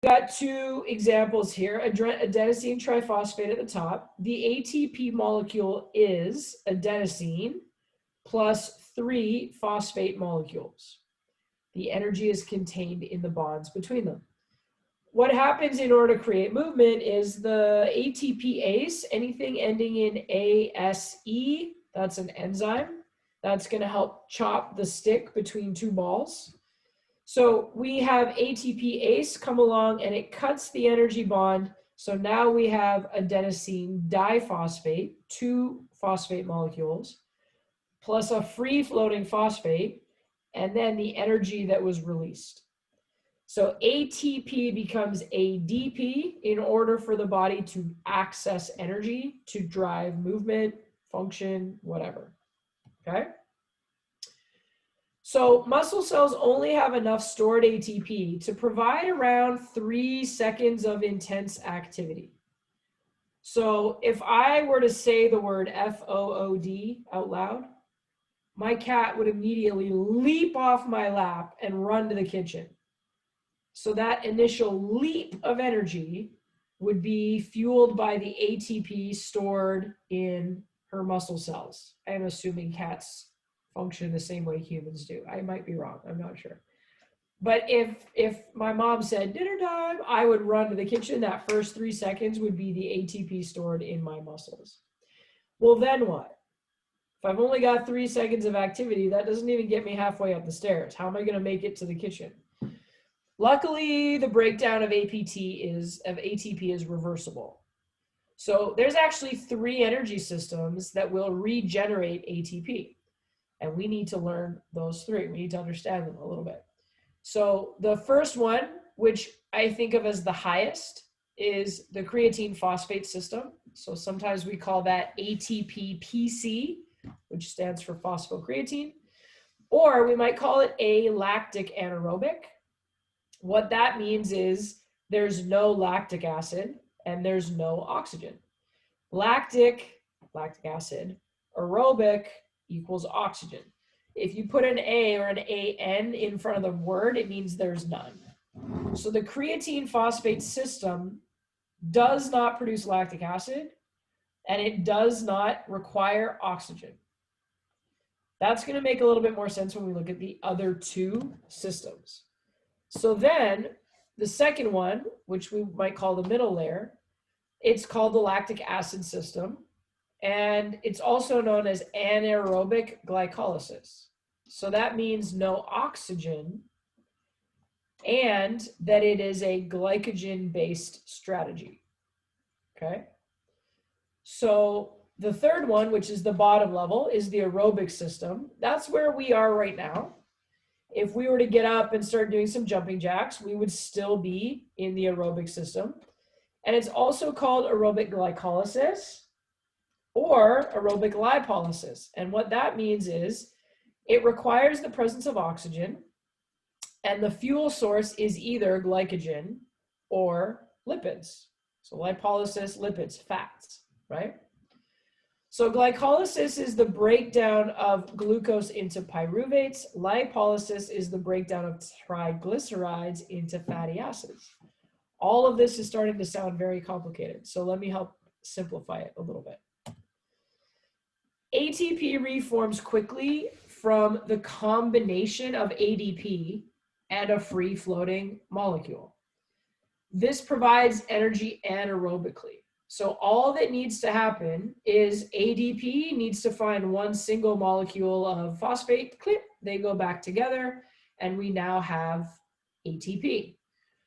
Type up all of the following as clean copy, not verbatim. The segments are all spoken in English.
got two examples here, adenosine triphosphate at the top. The ATP molecule is adenosine plus 3 phosphate molecules. The energy is contained in the bonds between them. What happens in order to create movement is the ATPase, anything ending in ASE, that's an enzyme. That's going to help chop the stick between two balls. So we have ATPase come along and it cuts the energy bond. So now we have adenosine diphosphate, 2 phosphate molecules, plus a free-floating phosphate, and then the energy that was released. So ATP becomes ADP in order for the body to access energy, to drive movement, function, whatever, okay? So muscle cells only have enough stored ATP to provide around 3 seconds of intense activity. So if I were to say the word FOOD out loud, my cat would immediately leap off my lap and run to the kitchen. So that initial leap of energy would be fueled by the ATP stored in her muscle cells. I'm assuming cats function the same way humans do. I might be wrong, I'm not sure. But if my mom said dinner time, I would run to the kitchen. That first 3 seconds would be the ATP stored in my muscles. Well, then what? If I've only got 3 seconds of activity, that doesn't even get me halfway up the stairs. How am I going to make it to the kitchen? Luckily, the breakdown of ATP is reversible. So there's actually 3 energy systems that will regenerate ATP. And we need to learn those 3. We need to understand them a little bit. So the first one, which I think of as the highest, is the creatine phosphate system. So sometimes we call that ATP-PC, which stands for phosphocreatine, or we might call it alactic anaerobic. What that means is there's no lactic acid and there's no oxygen. Lactic acid, aerobic equals oxygen. If you put an A or an AN in front of the word, it means there's none. So the creatine phosphate system does not produce lactic acid and it does not require oxygen. That's going to make a little bit more sense when we look at the other 2 systems. So then the second one, which we might call the middle layer, it's called the lactic acid system, and it's also known as anaerobic glycolysis. So that means no oxygen and that it is a glycogen-based strategy, okay? So the third one, which is the bottom level, is the aerobic system. That's where we are right now. If we were to get up and start doing some jumping jacks, we would still be in the aerobic system. And it's also called aerobic glycolysis or aerobic lipolysis. And what that means is it requires the presence of oxygen, and the fuel source is either glycogen or lipids. So lipolysis, lipids, fats, right? So glycolysis is the breakdown of glucose into pyruvates. Lipolysis is the breakdown of triglycerides into fatty acids. All of this is starting to sound very complicated. So let me help simplify it a little bit. ATP reforms quickly from the combination of ADP and a free-floating molecule. This provides energy anaerobically. So all that needs to happen is ADP needs to find one single molecule of phosphate, click, they go back together, and we now have ATP.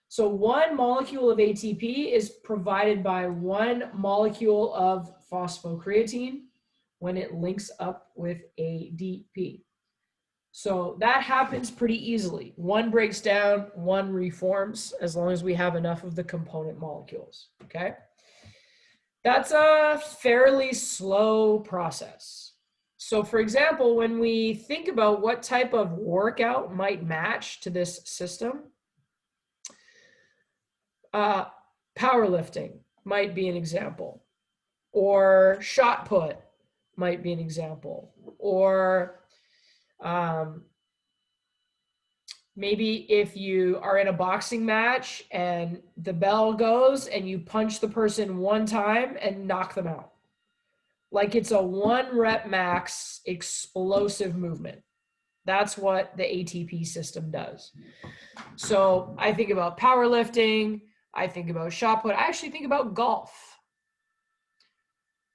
So one molecule of ATP is provided by one molecule of phosphocreatine when it links up with ADP. So that happens pretty easily. One breaks down, one reforms, as long as we have enough of the component molecules, okay? That's a fairly slow process. So for example, when we think about what type of workout might match to this system, powerlifting might be an example, or shot put might be an example, or Maybe if you are in a boxing match and the bell goes and you punch the person one time and knock them out. Like it's a 1 rep max explosive movement. That's what the ATP system does. So I think about powerlifting. I think about shot put. I actually think about golf.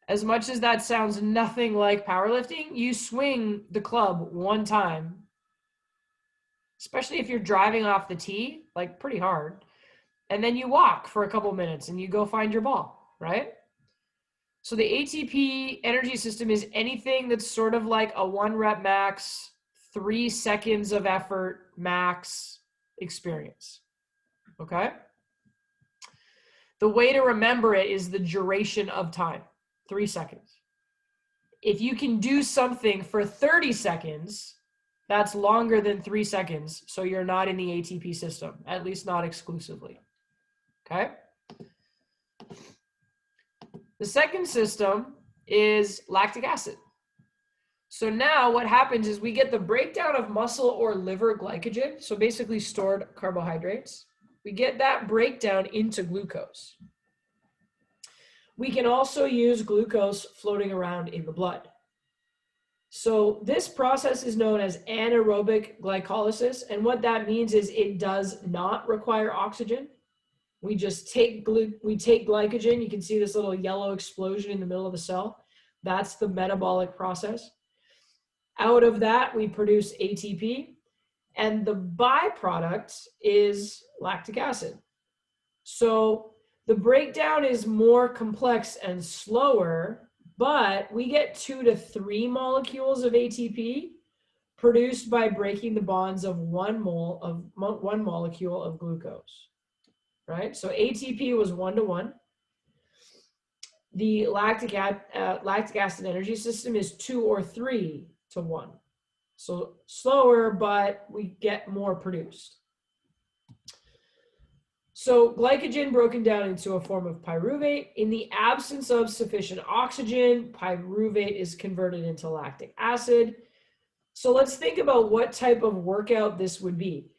As much as that sounds nothing like powerlifting, you swing the club one time, especially if you're driving off the tee, like pretty hard, and then you walk for a couple minutes and you go find your ball, right? So the ATP energy system is anything that's sort of like a 1 rep max, 3 seconds of effort max experience. Okay? The way to remember it is the duration of time, 3 seconds. If you can do something for 30 seconds, that's longer than 3 seconds, so you're not in the ATP system, at least not exclusively. Okay? The second system is lactic acid. So now what happens is we get the breakdown of muscle or liver glycogen, so basically stored carbohydrates. We get that breakdown into glucose. We can also use glucose floating around in the blood. So this process is known as anaerobic glycolysis, and what that means is it does not require oxygen. We just take glycogen. You can see this little yellow explosion in the middle of the cell. That's the metabolic process. Out of that, we produce ATP, and the byproduct is lactic acid. So the breakdown is more complex and slower, but we get 2 to 3 molecules of ATP produced by breaking the bonds of one molecule of glucose, right? So ATP was 1 to 1. The lactic acid energy system is 2 or 3 to 1. So slower, but we get more produced. So glycogen broken down into a form of pyruvate. In the absence of sufficient oxygen, pyruvate is converted into lactic acid. So let's think about what type of workout this would be.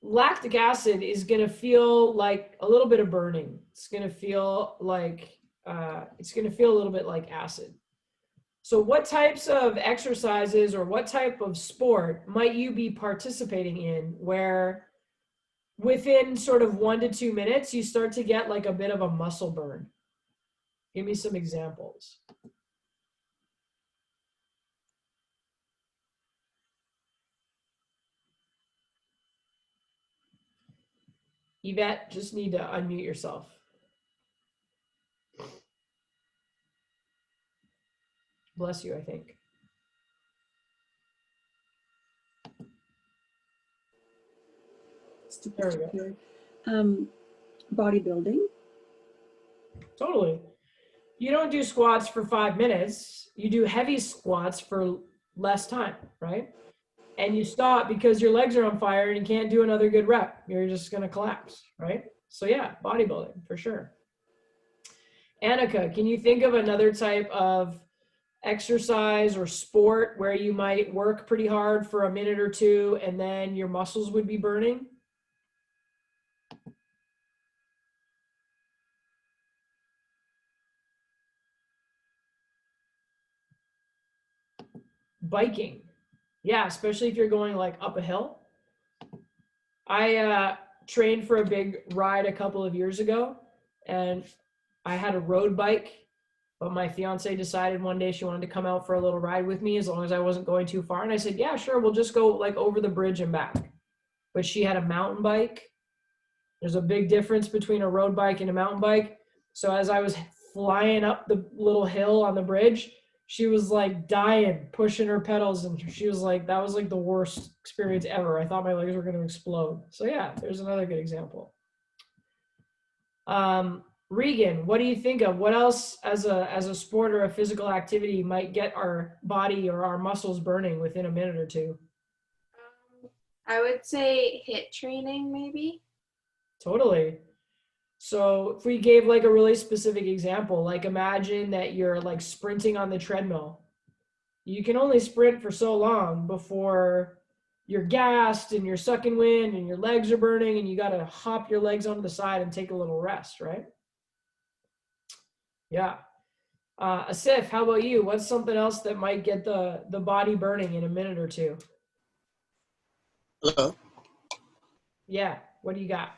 Lactic acid is going to feel like a little bit of burning. It's going to feel like a little bit like acid. So what types of exercises or what type of sport might you be participating in where within sort of 1 to 2 minutes, you start to get like a bit of a muscle burn? Give me some examples. Yvette, just need to unmute yourself. Bless you, I think. There we go. Bodybuilding. Totally. You don't do squats for 5 minutes. You do heavy squats for less time, right? And you stop because your legs are on fire and you can't do another good rep. You're just going to collapse, right? So yeah, bodybuilding for sure. Annika, can you think of another type of exercise or sport where you might work pretty hard for a minute or two and then your muscles would be burning? Biking. Yeah, especially if you're going like up a hill. I trained for a big ride a couple of years ago and I had a road bike, but my fiance decided one day she wanted to come out for a little ride with me as long as I wasn't going too far. And I said, yeah, sure. We'll just go like over the bridge and back. But she had a mountain bike. There's a big difference between a road bike and a mountain bike. So as I was flying up the little hill on the bridge, she was like dying, pushing her pedals. And she was like, that was like the worst experience ever. I thought my legs were going to explode. So yeah, there's another good example. Regan, what do you think of? What else as a sport or a physical activity might get our body or our muscles burning within a minute or two? I would say HIIT training, maybe. Totally. So if we gave like a really specific example, like imagine that you're like sprinting on the treadmill. you can only sprint for so long before you're gassed and you're sucking wind and your legs are burning and you got to hop your legs onto the side and take a little rest, right? Yeah. Asif, how about you? What's something else that might get the body burning in a minute or two? Hello. Yeah. What do you got?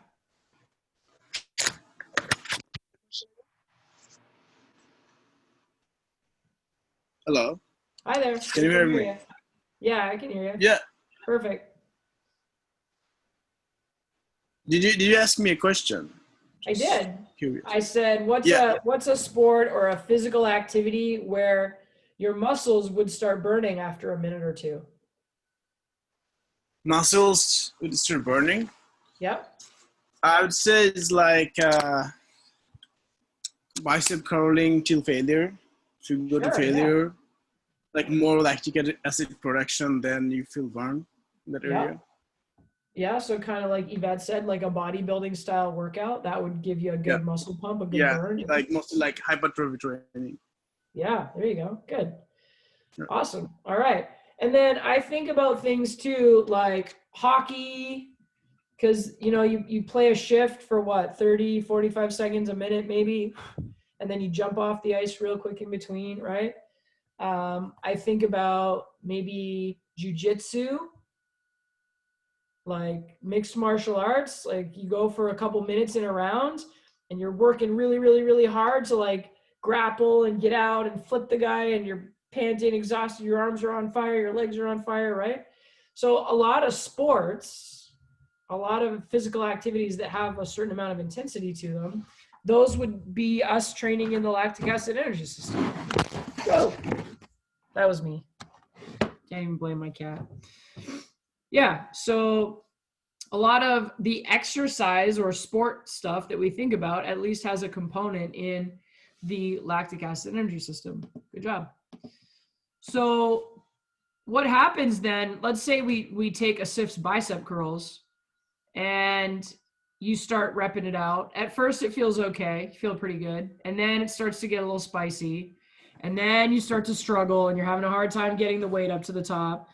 Hello. Hi there. Can you hear me? You. Yeah, I can hear you. Yeah. Perfect. Did you ask me a question? I did. Curious. I said, what's a sport or a physical activity where your muscles would start burning after a minute or two? Muscles would start burning. Yep. I would say it's like bicep curling till failure. If you go to failure, yeah. Like more lactic acid production, then you feel burned in that area. Yeah, so kind of like Yvette said, like a bodybuilding style workout, that would give you a good muscle pump, a good burn. Like mostly like hypertrophy training. Yeah, there you go. Good. Awesome. All right. And then I think about things too, like hockey, because, you know, you play a shift for what, 30, 45 seconds, a minute maybe, and then you jump off the ice real quick in between, right? I think about maybe jujitsu, like mixed martial arts, like you go for a couple minutes in a round and you're working really, really, really hard to like grapple and get out and flip the guy and you're panting, exhausted, your arms are on fire, your legs are on fire, right? So a lot of sports, a lot of physical activities that have a certain amount of intensity to them, those would be us training in the lactic acid energy system. Whoa. That was me. Can't even blame my cat. Yeah, so a lot of the exercise or sport stuff that we think about at least has a component in the lactic acid energy system. Good job. So what happens then, let's say we take Asif's bicep curls and you start repping it out. At first it feels okay, you feel pretty good. And then it starts to get a little spicy. And then you start to struggle and you're having a hard time getting the weight up to the top.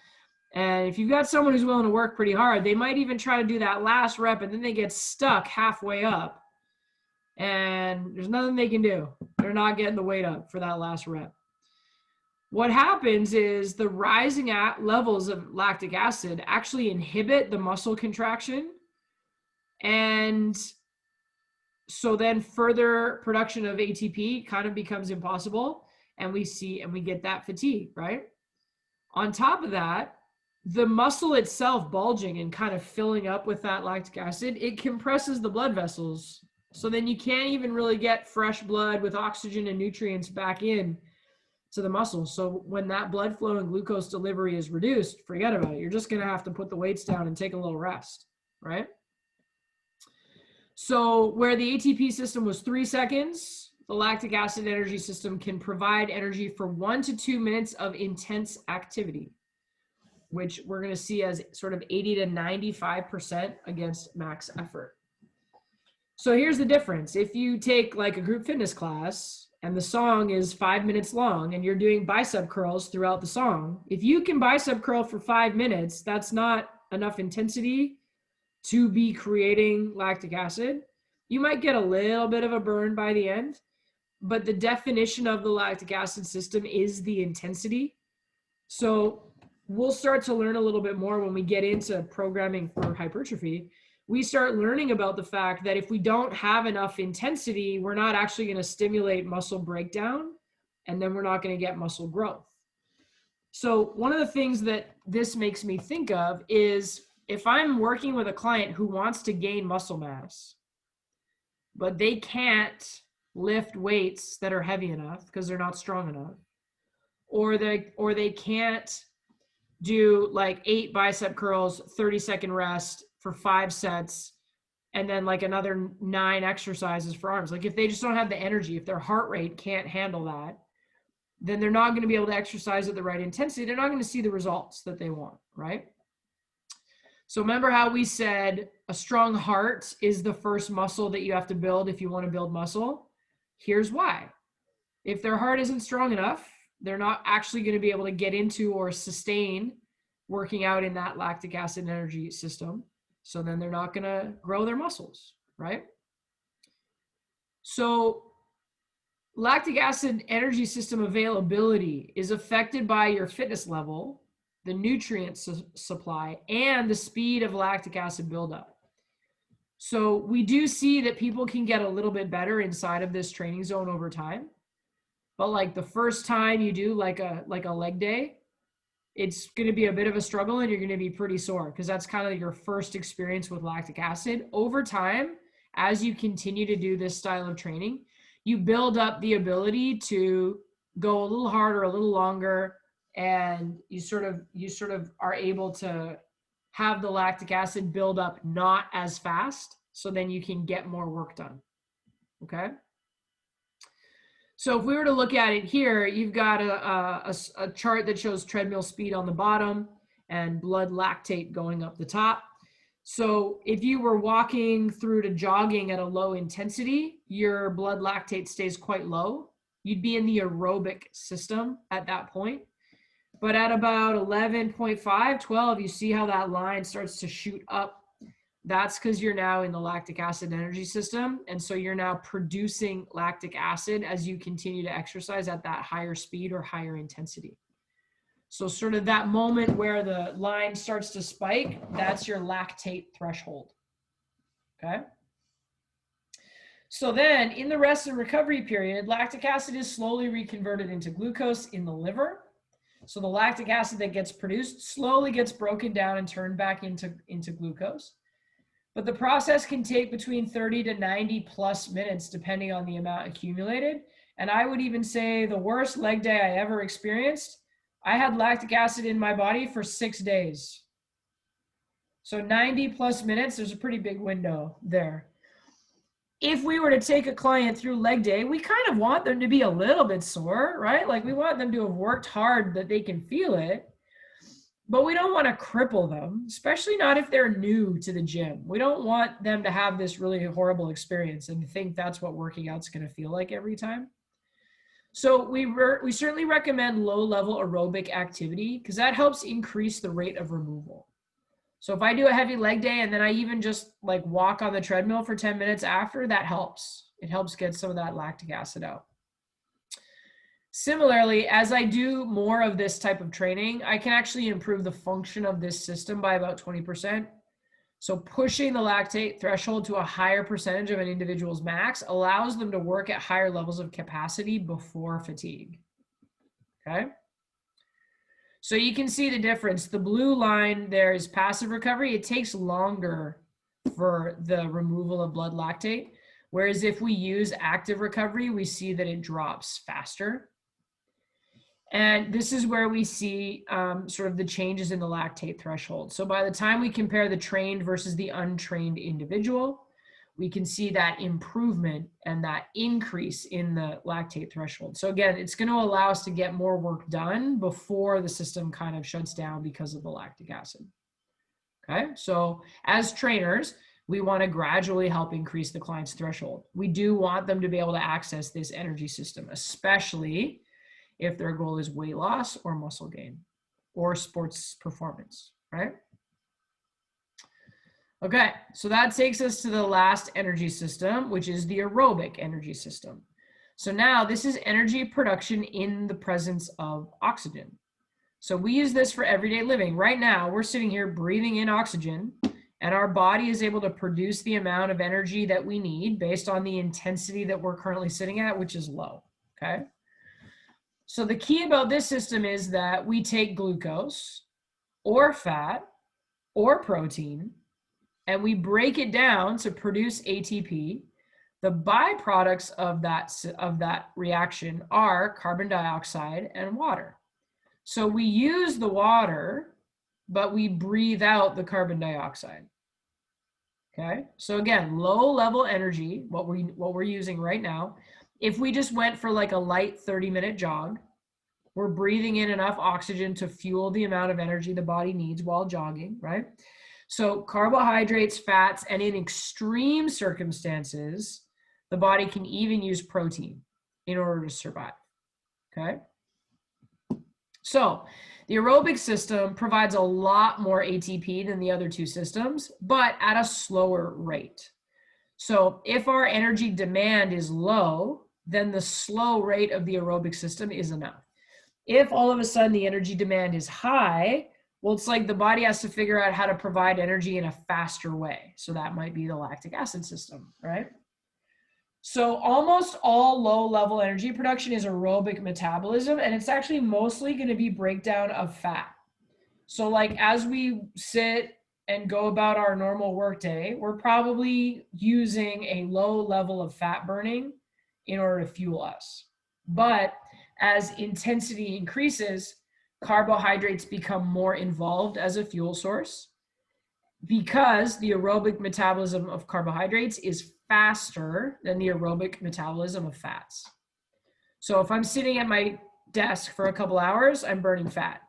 And if you've got someone who's willing to work pretty hard, they might even try to do that last rep and then they get stuck halfway up. And there's nothing they can do. They're not getting the weight up for that last rep. What happens is the rising levels of lactic acid actually inhibit the muscle contraction. And so then further production of ATP kind of becomes impossible. And we get that fatigue, right? On top of that, the muscle itself bulging and kind of filling up with that lactic acid, it compresses the blood vessels. So then you can't even really get fresh blood with oxygen and nutrients back in to the muscle. So when that blood flow and glucose delivery is reduced, forget about it. You're just going to have to put the weights down and take a little rest, right? So where the ATP system was 3 seconds, the lactic acid energy system can provide energy for 1 to 2 minutes of intense activity, which we're going to see as sort of 80 to 95% against max effort. So here's the difference. If you take like a group fitness class and the song is 5 minutes long and you're doing bicep curls throughout the song, if you can bicep curl for 5 minutes, that's not enough intensity to be creating lactic acid. You might get a little bit of a burn by the end, but the definition of the lactic acid system is the intensity. So we'll start to learn a little bit more when we get into programming for hypertrophy. We start learning about the fact that if we don't have enough intensity, we're not actually going to stimulate muscle breakdown, and then we're not going to get muscle growth. So one of the things that this makes me think of is if I'm working with a client who wants to gain muscle mass, but they can't lift weights that are heavy enough because they're not strong enough, or they can't do like 8 bicep curls, 30-second rest for 5 sets, and then like another 9 exercises for arms. Like if they just don't have the energy, if their heart rate can't handle that, then they're not going to be able to exercise at the right intensity. They're not going to see the results that they want, right? So remember how we said a strong heart is the first muscle that you have to build if you want to build muscle? Here's why. If their heart isn't strong enough, they're not actually going to be able to get into or sustain working out in that lactic acid energy system. So then they're not going to grow their muscles, right? So lactic acid energy system availability is affected by your fitness level, the nutrient supply, and the speed of lactic acid buildup. So we do see that people can get a little bit better inside of this training zone over time. But like the first time you do like a leg day, it's going to be a bit of a struggle and you're going to be pretty sore because that's kind of your first experience with lactic acid. Over time, as you continue to do this style of training, you build up the ability to go a little harder, a little longer, and you sort of are able to have the lactic acid build up not as fast, so then you can get more work done. Okay. So if we were to look at it here, you've got a chart that shows treadmill speed on the bottom and blood lactate going up the top. So if you were walking through to jogging at a low intensity, your blood lactate stays quite low. You'd be in the aerobic system at that point. But at about 11.5, 12, you see how that line starts to shoot up. That's because you're now in the lactic acid energy system. And so you're now producing lactic acid as you continue to exercise at that higher speed or higher intensity. So sort of that moment where the line starts to spike, that's your lactate threshold. Okay. So then in the rest and recovery period, lactic acid is slowly reconverted into glucose in the liver. So the lactic acid that gets produced slowly gets broken down and turned back into glucose. But the process can take between 30 to 90 plus minutes, depending on the amount accumulated. And I would even say the worst leg day I ever experienced, I had lactic acid in my body for 6 days. So 90 plus minutes, there's a pretty big window there. If we were to take a client through leg day, we kind of want them to be a little bit sore, right? Like we want them to have worked hard that they can feel it. But we don't want to cripple them, especially not if they're new to the gym. We don't want them to have this really horrible experience and think that's what working out's going to feel like every time. So we certainly recommend low-level aerobic activity because that helps increase the rate of removal. So if I do a heavy leg day and then I even just like walk on the treadmill for 10 minutes after, that helps. It helps get some of that lactic acid out. Similarly, as I do more of this type of training, I can actually improve the function of this system by about 20%. So pushing the lactate threshold to a higher percentage of an individual's max allows them to work at higher levels of capacity before fatigue. Okay. So you can see the difference. The blue line there is passive recovery. It takes longer for the removal of blood lactate. Whereas if we use active recovery, we see that it drops faster. And this is where we see sort of the changes in the lactate threshold. So by the time we compare the trained versus the untrained individual, we can see that improvement and that increase in the lactate threshold. So again, it's going to allow us to get more work done before the system kind of shuts down because of the lactic acid. Okay, so as trainers, we want to gradually help increase the client's threshold. We do want them to be able to access this energy system, especially if their goal is weight loss or muscle gain or sports performance, right? Okay, so that takes us to the last energy system, which is the aerobic energy system. So now this is energy production in the presence of oxygen. So we use this for everyday living. Right now, we're sitting here breathing in oxygen, and our body is able to produce the amount of energy that we need based on the intensity that we're currently sitting at, which is low, okay? So the key about this system is that we take glucose or fat or protein, and we break it down to produce ATP. The byproducts of that reaction are carbon dioxide and water. So we use the water, but we breathe out the carbon dioxide. Okay, so again, low level energy, what we're using right now. If we just went for like a light 30-minute jog, we're breathing in enough oxygen to fuel the amount of energy the body needs while jogging, right? So carbohydrates, fats, and in extreme circumstances, the body can even use protein in order to survive, okay? So the aerobic system provides a lot more ATP than the other two systems, but at a slower rate. So if our energy demand is low, then the slow rate of the aerobic system is enough. If all of a sudden the energy demand is high, well, it's like the body has to figure out how to provide energy in a faster way. So that might be the lactic acid system, right? So almost all low-level energy production is aerobic metabolism, and it's actually mostly going to be breakdown of fat. So like as we sit and go about our normal workday, we're probably using a low level of fat burning in order to fuel us. But as intensity increases, carbohydrates become more involved as a fuel source because the aerobic metabolism of carbohydrates is faster than the aerobic metabolism of fats. So if I'm sitting at my desk for a couple hours, I'm burning fat.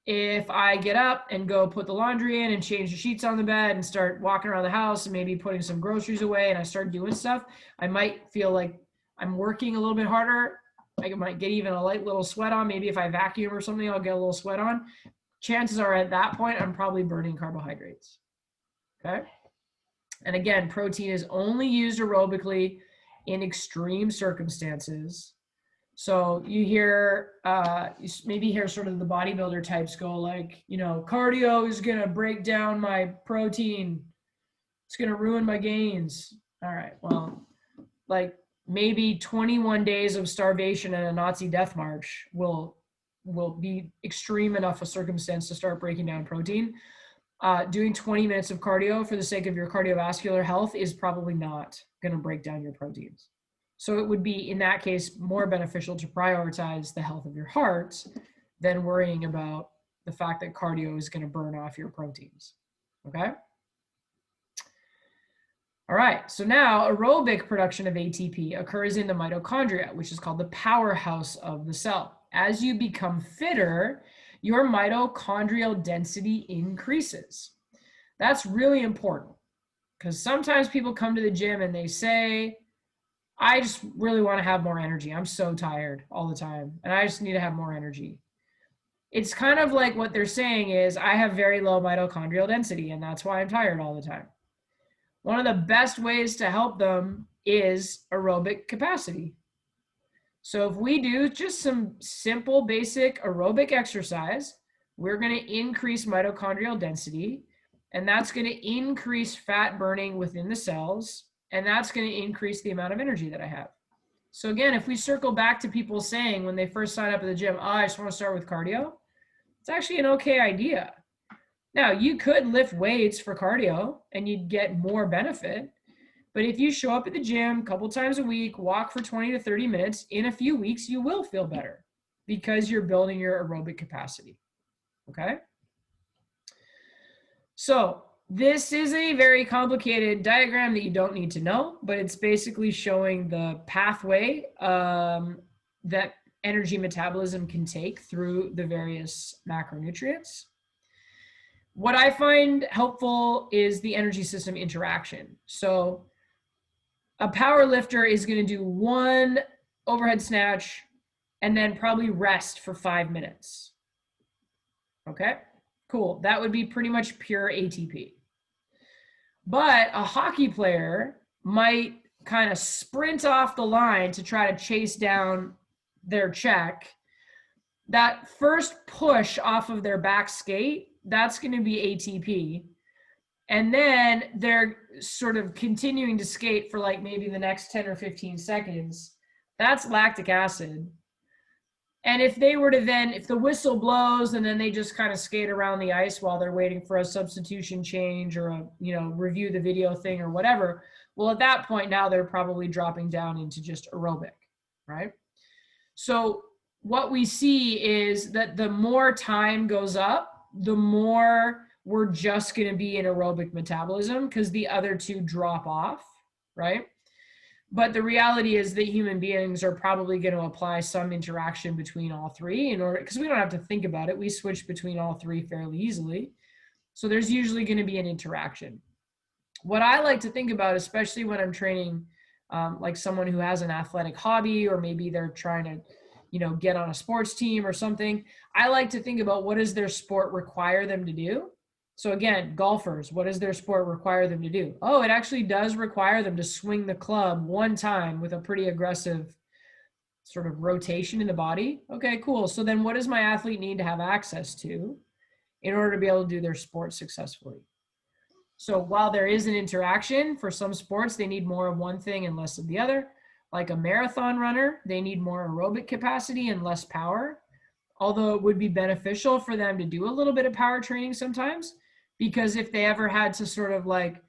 If I get up and go put the laundry in and change the sheets on the bed and start walking around the house and maybe putting some groceries away and I start doing stuff, I might feel like I'm working a little bit harder. I might get even a light little sweat on. Maybe if I vacuum or something, I'll get a little sweat on. Chances are at that point, I'm probably burning carbohydrates. Okay. And again, protein is only used aerobically in extreme circumstances. So you hear, you maybe hear sort of the bodybuilder types go like, you know, cardio is going to break down my protein. It's going to ruin my gains. All right. Well, like maybe 21 days of starvation and a Nazi death march will be extreme enough a circumstance to start breaking down protein. Doing 20 minutes of cardio for the sake of your cardiovascular health is probably not going to break down your proteins. So it would be, in that case, more beneficial to prioritize the health of your heart than worrying about the fact that cardio is going to burn off your proteins. Okay? All right, so now aerobic production of ATP occurs in the mitochondria, which is called the powerhouse of the cell. As you become fitter, your mitochondrial density increases. That's really important because sometimes people come to the gym and they say, I just really want to have more energy. I'm so tired all the time and I just need to have more energy. It's kind of like what they're saying is I have very low mitochondrial density and that's why I'm tired all the time. One of the best ways to help them is aerobic capacity. So if we do just some simple, basic aerobic exercise, we're going to increase mitochondrial density, and that's going to increase fat burning within the cells, and that's going to increase the amount of energy that I have. So again, if we circle back to people saying when they first sign up at the gym, oh, I just want to start with cardio, it's actually an okay idea. Now, you could lift weights for cardio and you'd get more benefit. But if you show up at the gym a couple times a week, walk for 20 to 30 minutes, in a few weeks, you will feel better because you're building your aerobic capacity. Okay? So this is a very complicated diagram that you don't need to know, but it's basically showing the pathway that energy metabolism can take through the various macronutrients. What I find helpful is the energy system interaction. So a power lifter is going to do one overhead snatch and then probably rest for 5 minutes. Okay, cool. That would be pretty much pure ATP. But a hockey player might kind of sprint off the line to try to chase down their check. That first push off of their back skate, that's going to be ATP. And then they're sort of continuing to skate for like maybe the next 10 or 15 seconds. That's lactic acid. And if they were to then, if the whistle blows and then they just kind of skate around the ice while they're waiting for a substitution change or a, you know, review the video thing or whatever, well, at that point now they're probably dropping down into just aerobic, right? So what we see is that the more time goes up, the more we're just going to be in aerobic metabolism because the other two drop off, right? But the reality is that human beings are probably going to apply some interaction between all three in order, because we don't have to think about it. We switch between all three fairly easily. So there's usually going to be an interaction. What I like to think about, especially when I'm training like someone who has an athletic hobby, or maybe they're trying to, get on a sports team or something, I like to think about what does their sport require them to do. So again, golfers, what does their sport require them to do? Oh, it actually does require them to swing the club one time with a pretty aggressive sort of rotation in the body. Okay, cool. So then what does my athlete need to have access to in order to be able to do their sport successfully? So while there is an interaction, for some sports, they need more of one thing and less of the other. Like a marathon runner, they need more aerobic capacity and less power. Although it would be beneficial for them to do a little bit of power training sometimes, because if they ever had to sort of like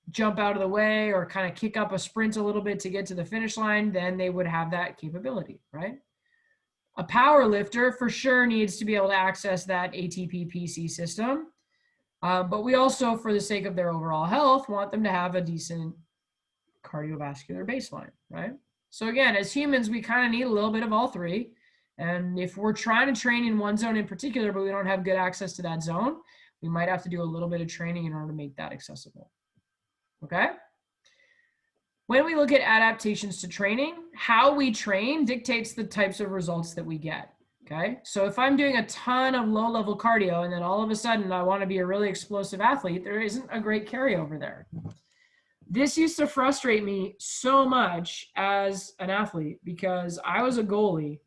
jump out of the way or kind of kick up a sprint a little bit to get to the finish line, then they would have that capability, right? A power lifter for sure needs to be able to access that ATP PC system. But we also, for the sake of their overall health, want them to have a decent cardiovascular baseline, right? So again, as humans, we kind of need a little bit of all three. And if we're trying to train in one zone in particular, but we don't have good access to that zone, we might have to do a little bit of training in order to make that accessible. Okay? When we look at adaptations to training, how we train dictates the types of results that we get. Okay? So if I'm doing a ton of low-level cardio and then all of a sudden I want to be a really explosive athlete, there isn't a great carryover there. This used to frustrate me so much as an athlete because I was a goalie.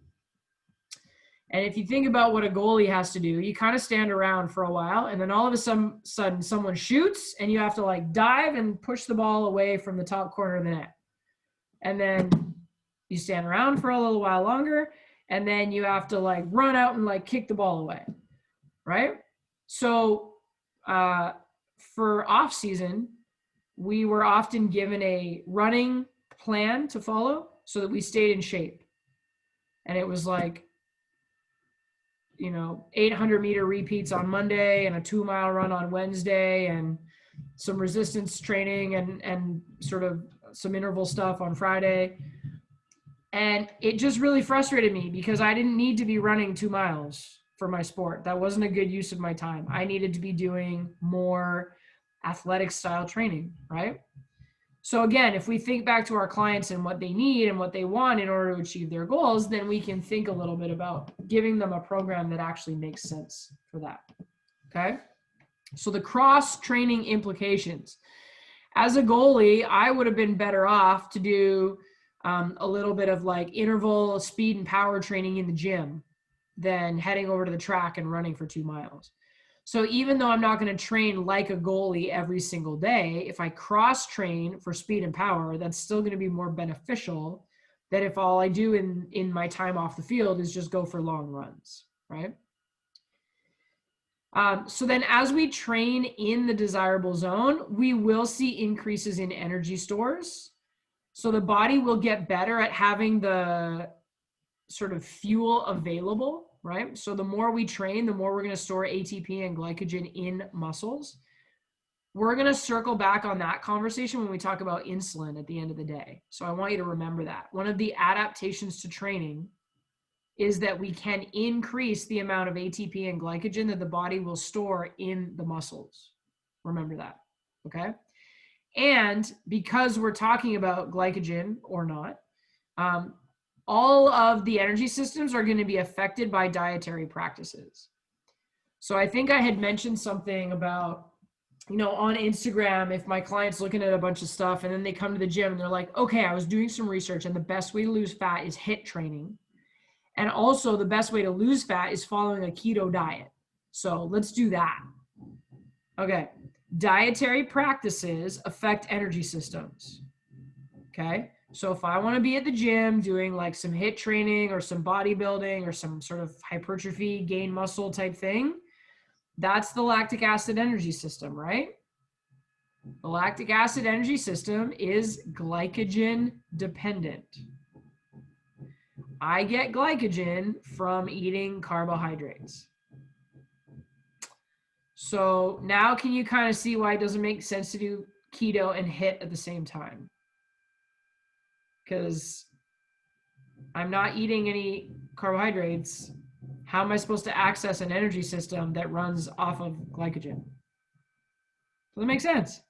And if you think about what a goalie has to do, you kind of stand around for a while and then all of a sudden someone shoots and you have to like dive and push the ball away from the top corner of the net. And then you stand around for a little while longer and then you have to like run out and like kick the ball away, right? So for off season, we were often given a running plan to follow so that we stayed in shape. And it was like, 800-meter repeats on Monday and a 2-mile run on Wednesday and some resistance training and sort of some interval stuff on Friday. And it just really frustrated me because I didn't need to be running 2 miles for my sport. That wasn't a good use of my time. I needed to be doing more athletic style training, right? So again, if we think back to our clients and what they need and what they want in order to achieve their goals, then we can think a little bit about giving them a program that actually makes sense for that, okay? So the cross-training implications. As a goalie, I would have been better off to do a little bit of like interval speed and power training in the gym than heading over to the track and running for 2 miles. So even though I'm not going to train like a goalie every single day, if I cross train for speed and power, that's still going to be more beneficial than if all I do in my time off the field is just go for long runs, right? So then as we train in the desirable zone, we will see increases in energy stores. So the body will get better at having the sort of fuel available, right? So the more we train, the more we're going to store ATP and glycogen in muscles. We're going to circle back on that conversation when we talk about insulin at the end of the day. So I want you to remember that. One of the adaptations to training is that we can increase the amount of ATP and glycogen that the body will store in the muscles. Remember that, okay? And because we're talking about glycogen or not, all of the energy systems are going to be affected by dietary practices. So I think I had mentioned something about, on Instagram, if my client's looking at a bunch of stuff and then they come to the gym and they're like, okay, I was doing some research and the best way to lose fat is HIIT training. And also the best way to lose fat is following a keto diet. So let's do that. Okay. Dietary practices affect energy systems. Okay. So if I want to be at the gym doing like some HIIT training or some bodybuilding or some sort of hypertrophy, gain muscle type thing, that's the lactic acid energy system, right? The lactic acid energy system is glycogen dependent. I get glycogen from eating carbohydrates. So now can you kind of see why it doesn't make sense to do keto and HIIT at the same time? Because I'm not eating any carbohydrates. How am I supposed to access an energy system that runs off of glycogen? Does that make sense?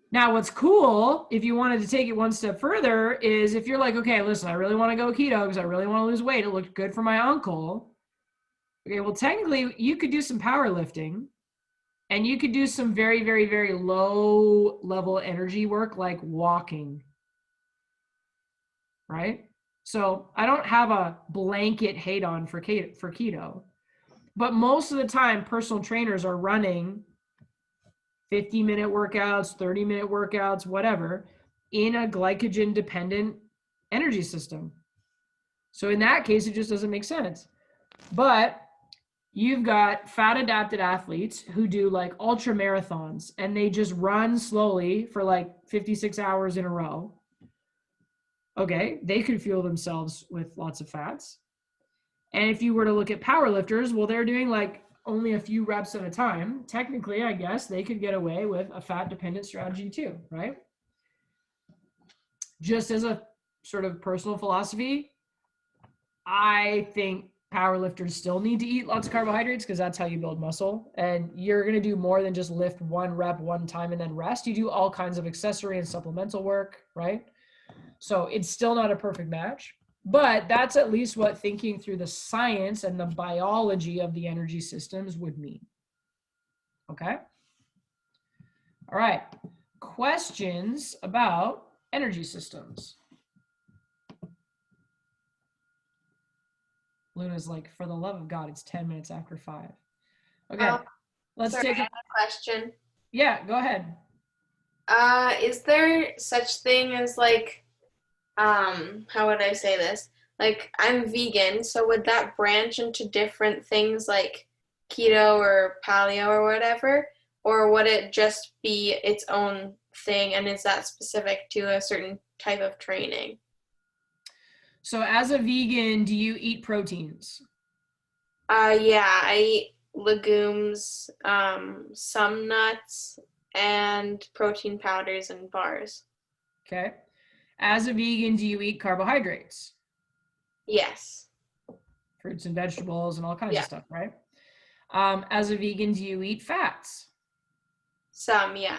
Now, what's cool, if you wanted to take it one step further, is if you're like, okay, listen, I really want to go keto because I really want to lose weight. It looked good for my uncle. Okay, well, technically, you could do some powerlifting and you could do some very, very, very low level energy work like walking, right? So I don't have a blanket hate on for keto, but most of the time, personal trainers are running 50-minute workouts, 30-minute workouts, whatever, in a glycogen dependent energy system. So in that case, it just doesn't make sense. But you've got fat adapted athletes who do like ultra marathons and they just run slowly for like 56 hours in a row. Okay, they could fuel themselves with lots of fats. And if you were to look at power lifters, well, they're doing like only a few reps at a time. Technically, I guess they could get away with a fat dependent strategy too, right? Just as a sort of personal philosophy, I think power lifters still need to eat lots of carbohydrates because that's how you build muscle. And you're going to do more than just lift one rep one time and then rest. You do all kinds of accessory and supplemental work, right? So it's still not a perfect match. But that's at least what thinking through the science and the biology of the energy systems would mean. Okay? All right. Questions about energy systems? Luna's like, for the love of God, it's 10 minutes after 5. Okay. Let's sorry, take I have a question. Yeah, go ahead. Is there such thing as like, how would I say this? Like, I'm vegan, so would that branch into different things like keto or paleo or whatever? Or would it just be its own thing, and is that specific to a certain type of training? So as a vegan, do you eat proteins? Yeah, I eat legumes, some nuts, and protein powders and bars. Okay. As a vegan, do you eat carbohydrates? Yes. Fruits and vegetables and all kinds of Yeah. stuff, right? As a vegan, do you eat fats? Some, yeah.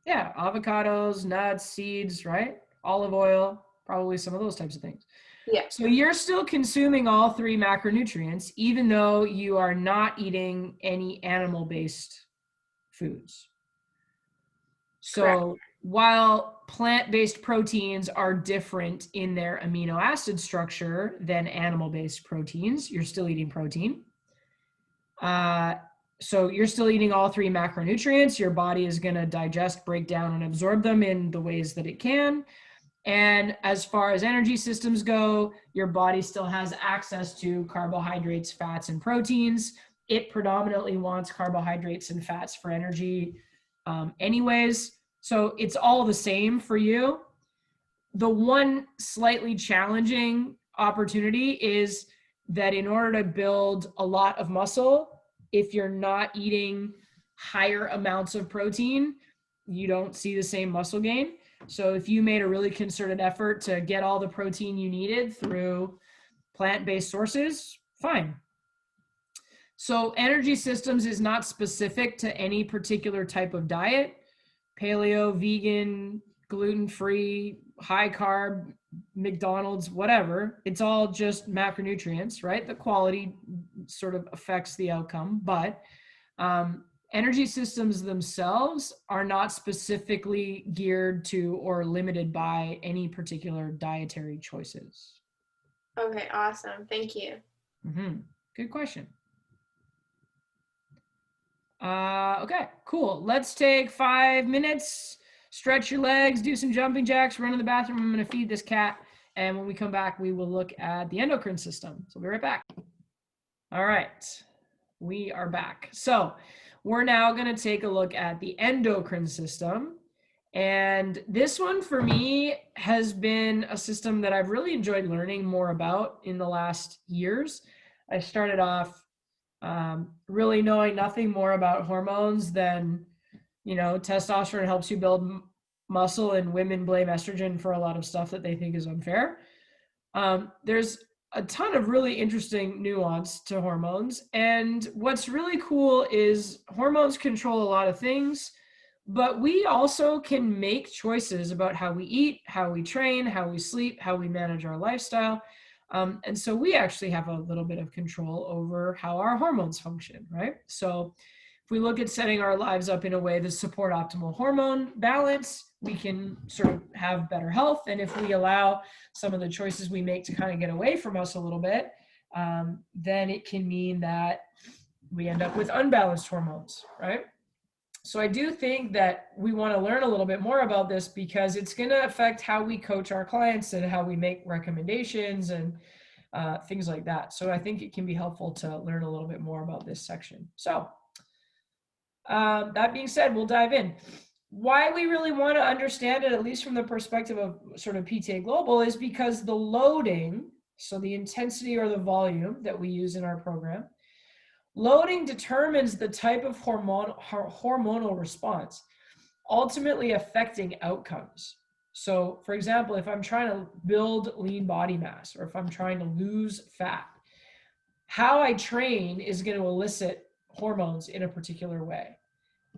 Yeah, avocados, nuts, seeds, right? Olive oil, probably some of those types of things. Yeah. So you're still consuming all 3 macronutrients, even though you are not eating any animal-based foods. So Correct. while plant-based proteins are different in their amino acid structure than animal-based proteins, you're still eating protein. So you're still eating all 3 macronutrients. Your body is going to digest, break down, and absorb them in the ways that it can. And as far as energy systems go, your body still has access to carbohydrates, fats, and proteins. It predominantly wants carbohydrates and fats for energy anyways. So it's all the same for you. The one slightly challenging opportunity is that in order to build a lot of muscle, if you're not eating higher amounts of protein, you don't see the same muscle gain. So if you made a really concerted effort to get all the protein you needed through plant-based sources, fine. So energy systems is not specific to any particular type of diet. Paleo, vegan, gluten-free, high carb, McDonald's, whatever. It's all just macronutrients, right? The quality sort of affects the outcome, but energy systems themselves are not specifically geared to or limited by any particular dietary choices. Okay, awesome. Thank you. Good question. Okay, cool. Let's take 5 minutes, stretch your legs, do some jumping jacks, run to the bathroom. I'm going to feed this cat. And when we come back, we will look at the endocrine system. So we'll be right back. All right, we are back. So we're now going to take a look at the endocrine system. And this one for me has been a system that I've really enjoyed learning more about in the last years. I started off really knowing nothing more about hormones than, testosterone helps you build muscle and women blame estrogen for a lot of stuff that they think is unfair. There's a ton of really interesting nuance to hormones. And what's really cool is hormones control a lot of things. But we also can make choices about how we eat, how we train, how we sleep, how we manage our lifestyle. And so we actually have a little bit of control over how our hormones function, right? So if we look at setting our lives up in a way to support optimal hormone balance, we can sort of have better health. And if we allow some of the choices we make to kind of get away from us a little bit, then it can mean that we end up with unbalanced hormones, right? So I do think that we want to learn a little bit more about this because it's going to affect how we coach our clients and how we make recommendations and things like that. So I think it can be helpful to learn a little bit more about this section. So that being said, we'll dive in. Why we really want to understand it, at least from the perspective of sort of PTA Global, is because the loading, so the intensity or the volume that we use in our program, loading determines the type of hormonal response, ultimately affecting outcomes. So, for example, if I'm trying to build lean body mass or if I'm trying to lose fat, how I train is going to elicit hormones in a particular way.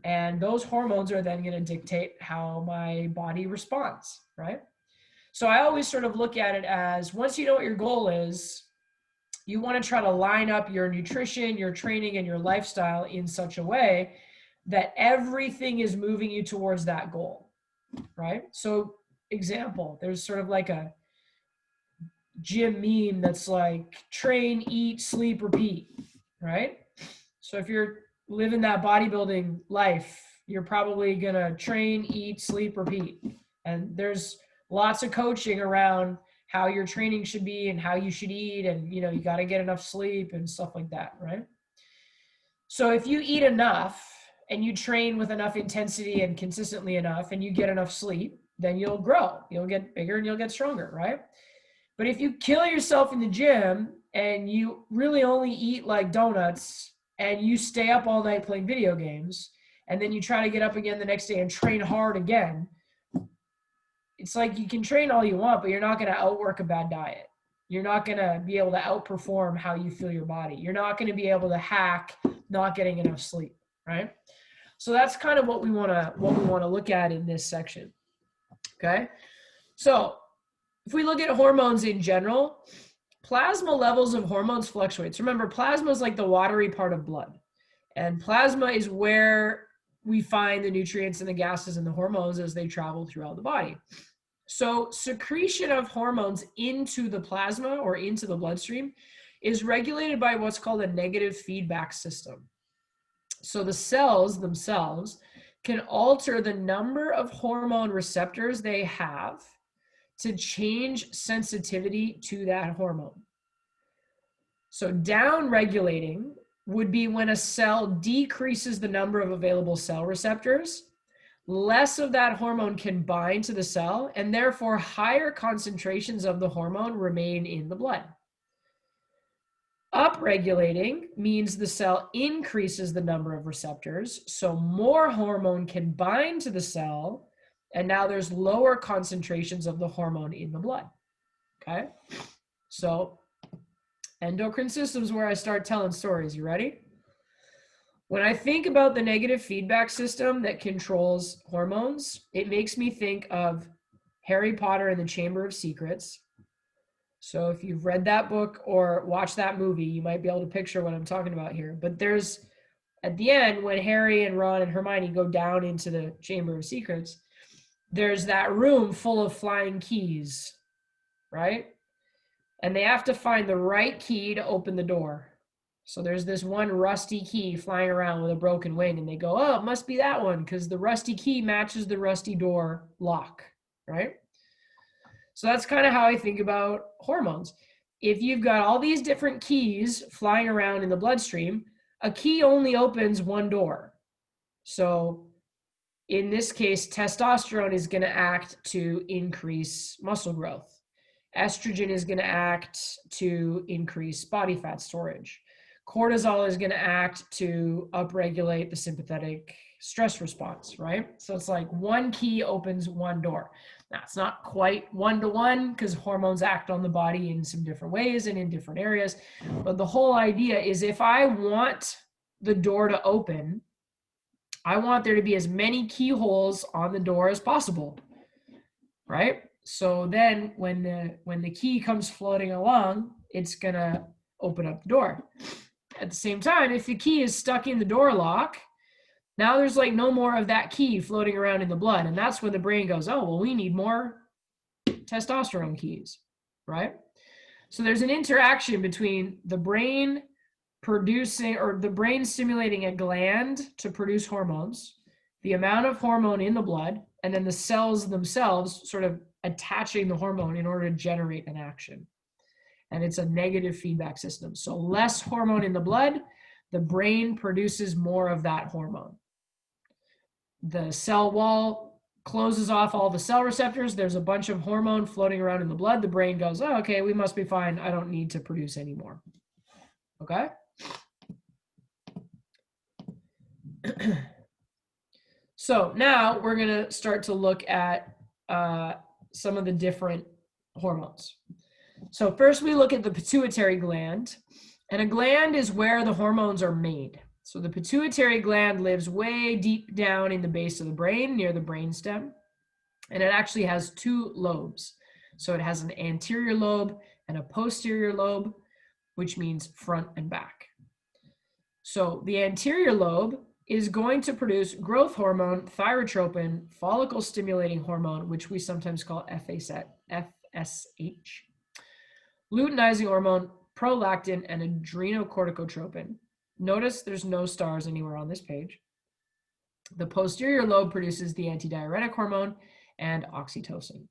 And those hormones are then going to dictate how my body responds, right? So I always sort of look at it as once you know what your goal is, you want to try to line up your nutrition, your training, and your lifestyle in such a way that everything is moving you towards that goal, right? So example, there's sort of like a gym meme that's like train, eat, sleep, repeat, right? So if you're living that bodybuilding life, you're probably gonna train, eat, sleep, repeat. And there's lots of coaching around how your training should be and how you should eat, and you got to get enough sleep and stuff like that, right? So if you eat enough and you train with enough intensity and consistently enough and you get enough sleep, then you'll grow, you'll get bigger and you'll get stronger, right? But if you kill yourself in the gym and you really only eat like donuts and you stay up all night playing video games and then you try to get up again the next day and train hard again, it's like you can train all you want, but you're not going to outwork a bad diet. You're not going to be able to outperform how you feel your body. You're not going to be able to hack not getting enough sleep, right? So that's kind of what we want to look at in this section. Okay? So, if we look at hormones in general, plasma levels of hormones fluctuates. Remember, plasma is like the watery part of blood. And plasma is where we find the nutrients and the gases and the hormones as they travel throughout the body. So secretion of hormones into the plasma or into the bloodstream is regulated by what's called a negative feedback system. So the cells themselves can alter the number of hormone receptors they have to change sensitivity to that hormone. So down-regulating would be when a cell decreases the number of available cell receptors, less of that hormone can bind to the cell, and therefore higher concentrations of the hormone remain in the blood. Upregulating means the cell increases the number of receptors, so more hormone can bind to the cell, and now there's lower concentrations of the hormone in the blood, okay? So endocrine system is where I start telling stories. You ready? When I think about the negative feedback system that controls hormones, it makes me think of Harry Potter and the Chamber of Secrets. So if you've read that book or watched that movie, you might be able to picture what I'm talking about here. But there's, at the end, when Harry and Ron and Hermione go down into the Chamber of Secrets, there's that room full of flying keys, right? And they have to find the right key to open the door. So there's this one rusty key flying around with a broken wing, and they go, oh, it must be that one because the rusty key matches the rusty door lock, right? So that's kind of how I think about hormones. If you've got all these different keys flying around in the bloodstream, a key only opens one door. So in this case, testosterone is going to act to increase muscle growth. Estrogen is going to act to increase body fat storage. Cortisol is going to act to upregulate the sympathetic stress response, right? So it's like one key opens one door. Now, it's not quite one-to-one because hormones act on the body in some different ways and in different areas. But the whole idea is if I want the door to open, I want there to be as many keyholes on the door as possible, right? So then when the key comes floating along, it's gonna open up the door. At the same time, if the key is stuck in the door lock, now there's like no more of that key floating around in the blood. And that's when the brain goes, oh, well, we need more testosterone keys, right? So there's an interaction between the brain producing, or the brain stimulating a gland to produce hormones, the amount of hormone in the blood, and then the cells themselves sort of attaching the hormone in order to generate an action. And it's a negative feedback system. So less hormone in the blood, the brain produces more of that hormone. The cell wall closes off all the cell receptors. There's a bunch of hormone floating around in the blood. The brain goes, oh, okay, we must be fine. I don't need to produce any more. Okay? So now we're going to start to look at some of the different hormones. So first we look at the pituitary gland, and a gland is where the hormones are made. So the pituitary gland lives way deep down in the base of the brain, near the brainstem, and it actually has two lobes. So it has an anterior lobe and a posterior lobe, which means front and back. So the anterior lobe is going to produce growth hormone, thyrotropin, follicle stimulating hormone, which we sometimes call FSH, luteinizing hormone, prolactin, and adrenocorticotropin. Notice there's no stars anywhere on this page. The posterior lobe produces the antidiuretic hormone and oxytocin.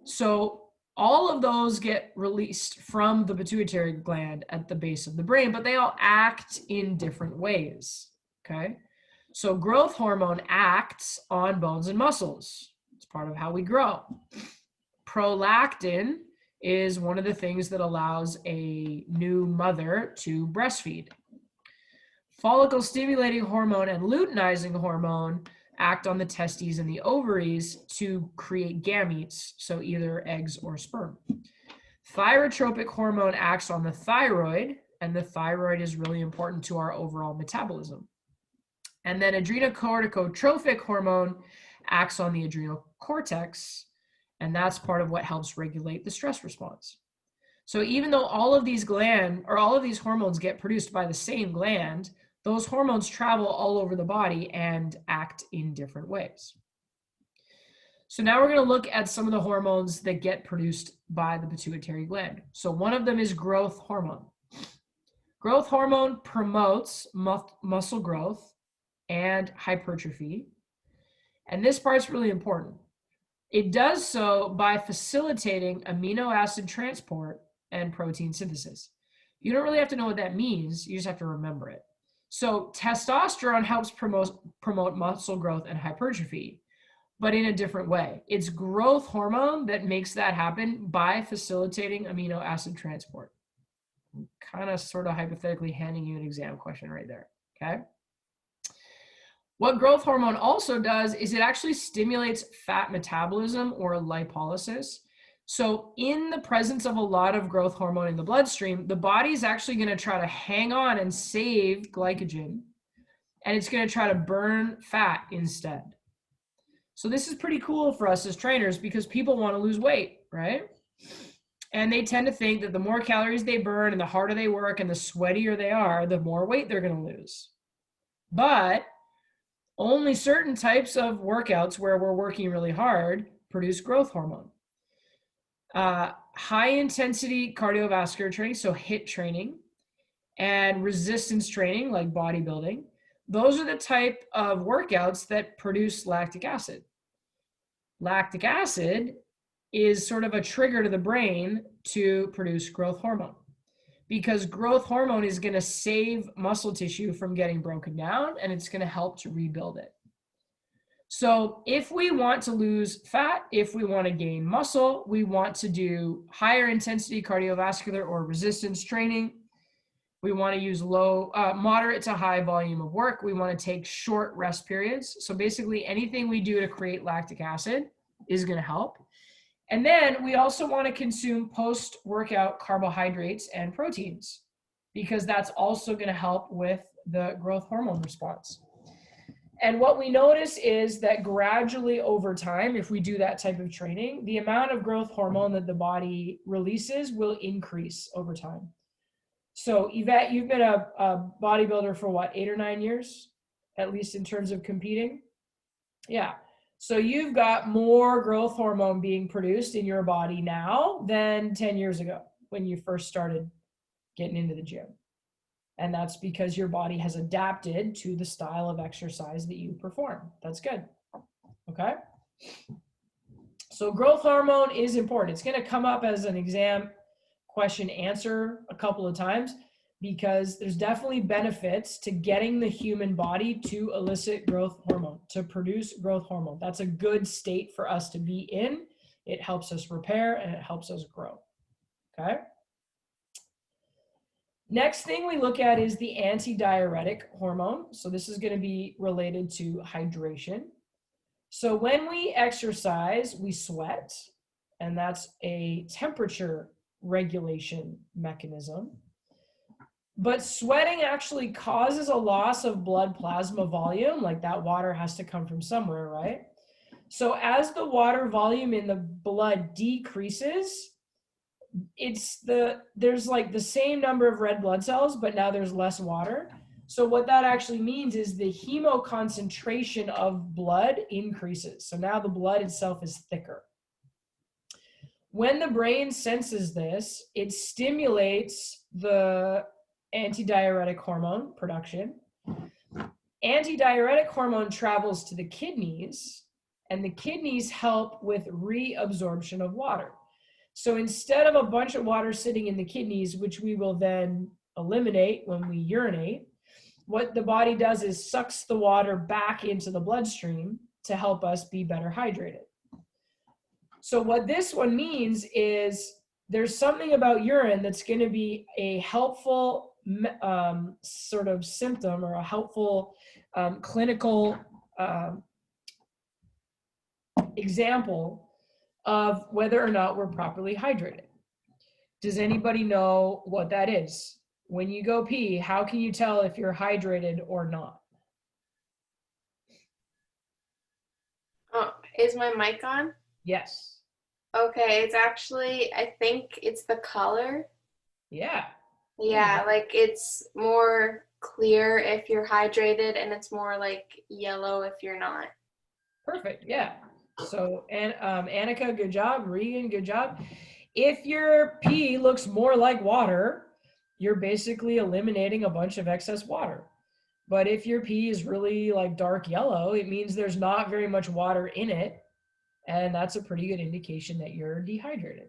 So all of those get released from the pituitary gland at the base of the brain, but they all act in different ways, okay? So growth hormone acts on bones and muscles. It's part of how we grow. Prolactin is one of the things that allows a new mother to breastfeed. Follicle stimulating hormone and luteinizing hormone act on the testes and the ovaries to create gametes, so either eggs or sperm. Thyrotropic hormone acts on the thyroid, and the thyroid is really important to our overall metabolism. And then adrenocorticotrophic hormone acts on the adrenal cortex, and that's part of what helps regulate the stress response. So even though all of these hormones get produced by the same gland, those hormones travel all over the body and act in different ways. So now we're going to look at some of the hormones that get produced by the pituitary gland. So one of them is growth hormone. Growth hormone promotes muscle growth and hypertrophy. And this part's really important. It does so by facilitating amino acid transport and protein synthesis. You don't really have to know what that means. You just have to remember it. So testosterone helps promote muscle growth and hypertrophy, but in a different way. It's growth hormone that makes that happen by facilitating amino acid transport. I'm kind of sort of hypothetically handing you an exam question right there, okay? What growth hormone also does is it actually stimulates fat metabolism or lipolysis. So in the presence of a lot of growth hormone in the bloodstream, the body's actually going to try to hang on and save glycogen, and it's going to try to burn fat instead. So this is pretty cool for us as trainers because people want to lose weight, right? And they tend to think that the more calories they burn and the harder they work and the sweatier they are, the more weight they're going to lose. But only certain types of workouts where we're working really hard produce growth hormone. High intensity cardiovascular training, so HIIT training, and resistance training like bodybuilding, those are the type of workouts that produce lactic acid. Lactic acid is sort of a trigger to the brain to produce growth hormone, because growth hormone is going to save muscle tissue from getting broken down, and it's going to help to rebuild it. So if we want to lose fat, if we want to gain muscle, we want to do higher intensity cardiovascular or resistance training. We want to use moderate to high volume of work. We want to take short rest periods. So basically anything we do to create lactic acid is going to help. And then we also want to consume post-workout carbohydrates and proteins, because that's also going to help with the growth hormone response. And what we notice is that gradually over time, if we do that type of training, the amount of growth hormone that the body releases will increase over time. So Yvette, you've been a bodybuilder for what, 8 or 9 years, at least in terms of competing? Yeah. So you've got more growth hormone being produced in your body now than 10 years ago when you first started getting into the gym. And that's because your body has adapted to the style of exercise that you perform. That's good. Okay. So growth hormone is important. It's going to come up as an exam question answer a couple of times because there's definitely benefits to getting the human body to elicit growth hormone, to produce growth hormone. That's a good state for us to be in. It helps us repair and it helps us grow. Okay. Next thing we look at is the antidiuretic hormone. So this is going to be related to hydration. So when we exercise, we sweat, and that's a temperature regulation mechanism. But sweating actually causes a loss of blood plasma volume, like that water has to come from somewhere, right? So as the water volume in the blood decreases, there's like the same number of red blood cells, but now there's less water. So what that actually means is the hemoconcentration of blood increases. So now the blood itself is thicker. When the brain senses this, it stimulates the antidiuretic hormone production. Antidiuretic hormone travels to the kidneys, and the kidneys help with reabsorption of water. So instead of a bunch of water sitting in the kidneys, which we will then eliminate when we urinate, what the body does is sucks the water back into the bloodstream to help us be better hydrated. So what this one means is there's something about urine that's going to be a helpful sort of symptom or a helpful clinical example of whether or not we're properly hydrated. Does anybody know what that is? When you go pee, how can you tell if you're hydrated or not? Oh, is my mic on? Yes. Okay, it's actually, I think it's the color. Yeah. Yeah, like it's more clear if you're hydrated and it's more like yellow if you're not. Perfect. Yeah. So, and Annika, good job. Regan, good job. If your pee looks more like water, you're basically eliminating a bunch of excess water. But if your pee is really like dark yellow, it means there's not very much water in it. And that's a pretty good indication that you're dehydrated.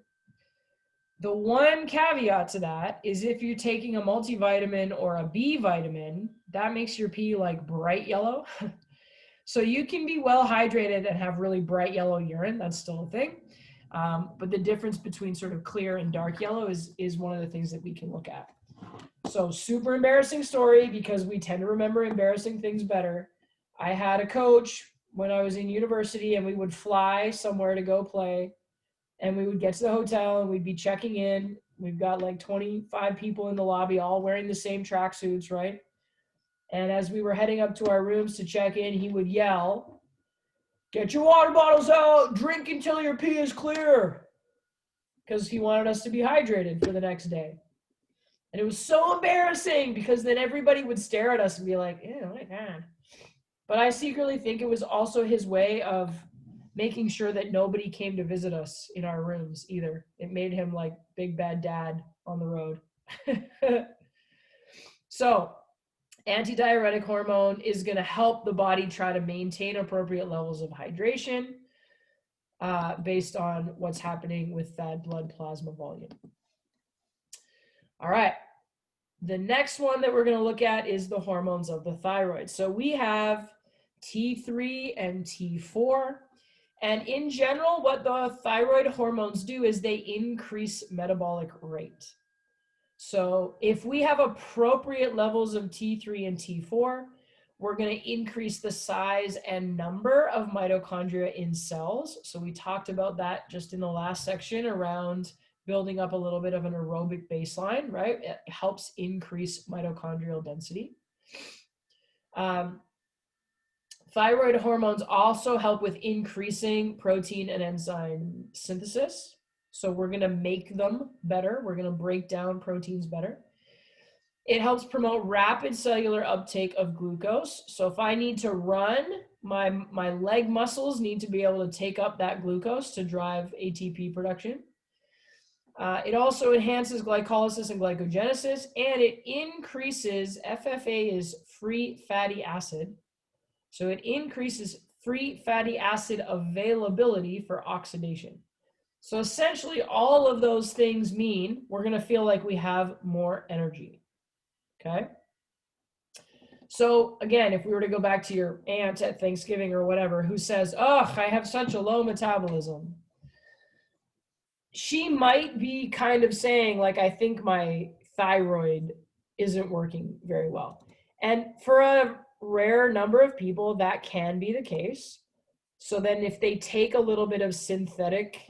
The one caveat to that is if you're taking a multivitamin or a B vitamin, that makes your pee like bright yellow. So you can be well hydrated and have really bright yellow urine. That's still a thing. But the difference between sort of clear and dark yellow is one of the things that we can look at. So super embarrassing story because we tend to remember embarrassing things better. I had a coach when I was in university and we would fly somewhere to go play and we would get to the hotel and we'd be checking in. We've got like 25 people in the lobby all wearing the same tracksuits, right? And as we were heading up to our rooms to check in, he would yell, "Get your water bottles out, drink until your pee is clear." Because he wanted us to be hydrated for the next day. And it was so embarrassing because then everybody would stare at us and be like, "Ew, my God." But I secretly think it was also his way of making sure that nobody came to visit us in our rooms either. It made him like big bad dad on the road. So antidiuretic hormone is going to help the body try to maintain appropriate levels of hydration based on what's happening with that blood plasma volume. All right. The next one that we're going to look at is the hormones of the thyroid. So we have T3 and T4. And in general, what the thyroid hormones do is they increase metabolic rate. So if we have appropriate levels of T3 and T4, we're going to increase the size and number of mitochondria in cells. So we talked about that just in the last section around building up a little bit of an aerobic baseline, right? It helps increase mitochondrial density. Thyroid hormones also help with increasing protein and enzyme synthesis. So we're going to make them better. We're going to break down proteins better. It helps promote rapid cellular uptake of glucose. So if I need to run, my leg muscles need to be able to take up that glucose to drive ATP production. It also enhances glycolysis and glycogenesis, and it increases, FFA is free fatty acid. So it increases free fatty acid availability for oxidation. So essentially all of those things mean we're going to feel like we have more energy. Okay. So again, if we were to go back to your aunt at Thanksgiving or whatever, who says, "Oh, I have such a low metabolism," she might be kind of saying, like, I think my thyroid isn't working very well. And for a rare number of people, that can be the case. So then if they take a little bit of synthetic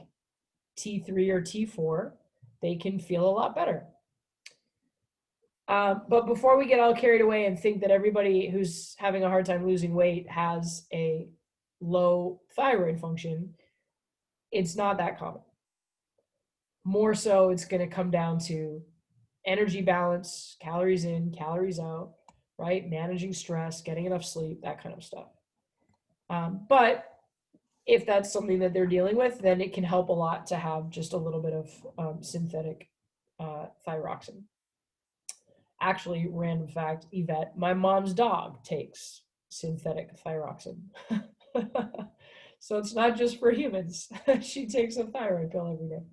T3 or T4, they can feel a lot better. But before we get all carried away and think that everybody who's having a hard time losing weight has a low thyroid function, it's not that common. More so, it's going to come down to energy balance, calories in, calories out, right? Managing stress, getting enough sleep, that kind of stuff. But if that's something that they're dealing with, then it can help a lot to have just a little bit of synthetic thyroxine. Actually, random fact, Yvette, my mom's dog takes synthetic thyroxine. So it's not just for humans. She takes a thyroid pill every day.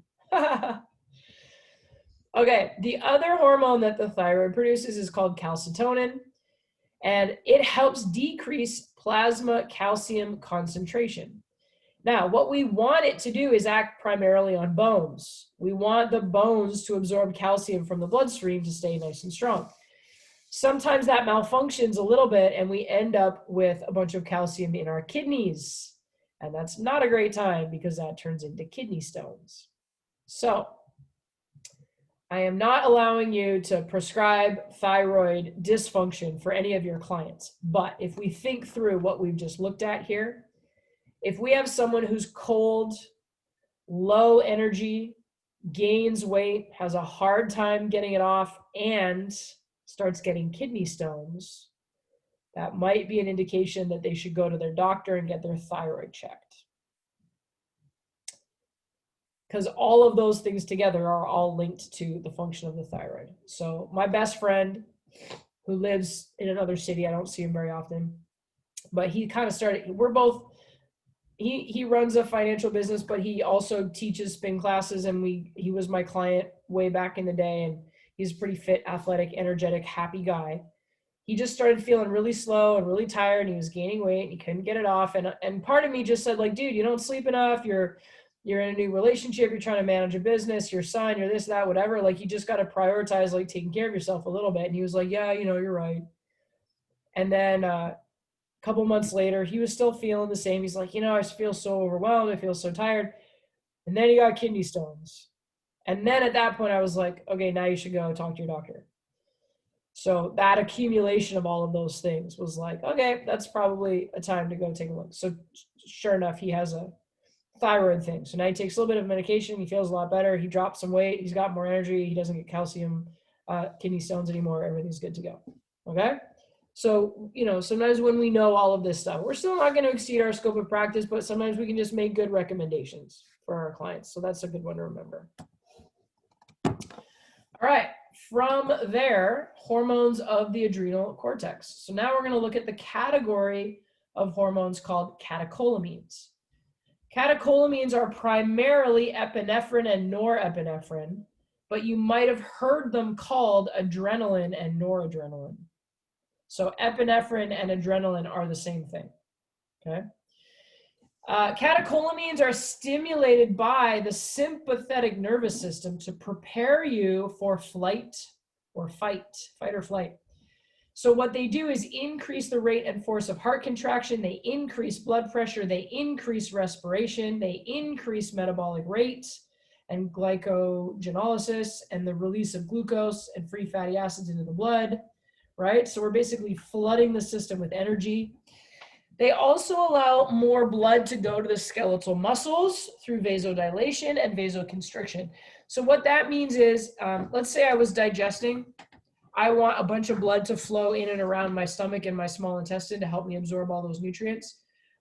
Okay, the other hormone that the thyroid produces is called calcitonin, and it helps decrease plasma calcium concentration. Now, what we want it to do is act primarily on bones. We want the bones to absorb calcium from the bloodstream to stay nice and strong. Sometimes that malfunctions a little bit and we end up with a bunch of calcium in our kidneys. And that's not a great time because that turns into kidney stones. So I am not allowing you to prescribe thyroid dysfunction for any of your clients. But if we think through what we've just looked at here, if we have someone who's cold, low energy, gains weight, has a hard time getting it off, and starts getting kidney stones, that might be an indication that they should go to their doctor and get their thyroid checked. Because all of those things together are all linked to the function of the thyroid. So my best friend who lives in another city, I don't see him very often, but he kind of started, we're both, he runs a financial business, but he also teaches spin classes, and he was my client way back in the day, and he's a pretty fit, athletic, energetic, happy guy. He just started feeling really slow and really tired, and he was gaining weight, and he couldn't get it off. And part of me just said, like, dude, you don't sleep enough. You're in a new relationship. You're trying to manage a business. Your son, you're this, that, whatever. Like, you just got to prioritize, like, taking care of yourself a little bit. And he was like, yeah, you're right. And then couple months later, he was still feeling the same. He's like, I feel so overwhelmed. I feel so tired. And then he got kidney stones. And then at that point, I was like, okay, now you should go talk to your doctor. So that accumulation of all of those things was like, okay, that's probably a time to go take a look. So sure enough, he has a thyroid thing. So now he takes a little bit of medication. He feels a lot better. He dropped some weight. He's got more energy. He doesn't get calcium, kidney stones anymore. Everything's good to go. Okay. So, sometimes when we know all of this stuff, we're still not going to exceed our scope of practice, but sometimes we can just make good recommendations for our clients. So that's a good one to remember. All right. From there, hormones of the adrenal cortex. So now we're going to look at the category of hormones called catecholamines. Catecholamines are primarily epinephrine and norepinephrine, but you might have heard them called adrenaline and noradrenaline. So epinephrine and adrenaline are the same thing, okay? Catecholamines are stimulated by the sympathetic nervous system to prepare you for flight or fight or flight. So what they do is increase the rate and force of heart contraction, they increase blood pressure, they increase respiration, they increase metabolic rate and glycogenolysis and the release of glucose and free fatty acids into the blood. Right? So we're basically flooding the system with energy. They also allow more blood to go to the skeletal muscles through vasodilation and vasoconstriction. So what that means is, let's say I was digesting. I want a bunch of blood to flow in and around my stomach and my small intestine to help me absorb all those nutrients.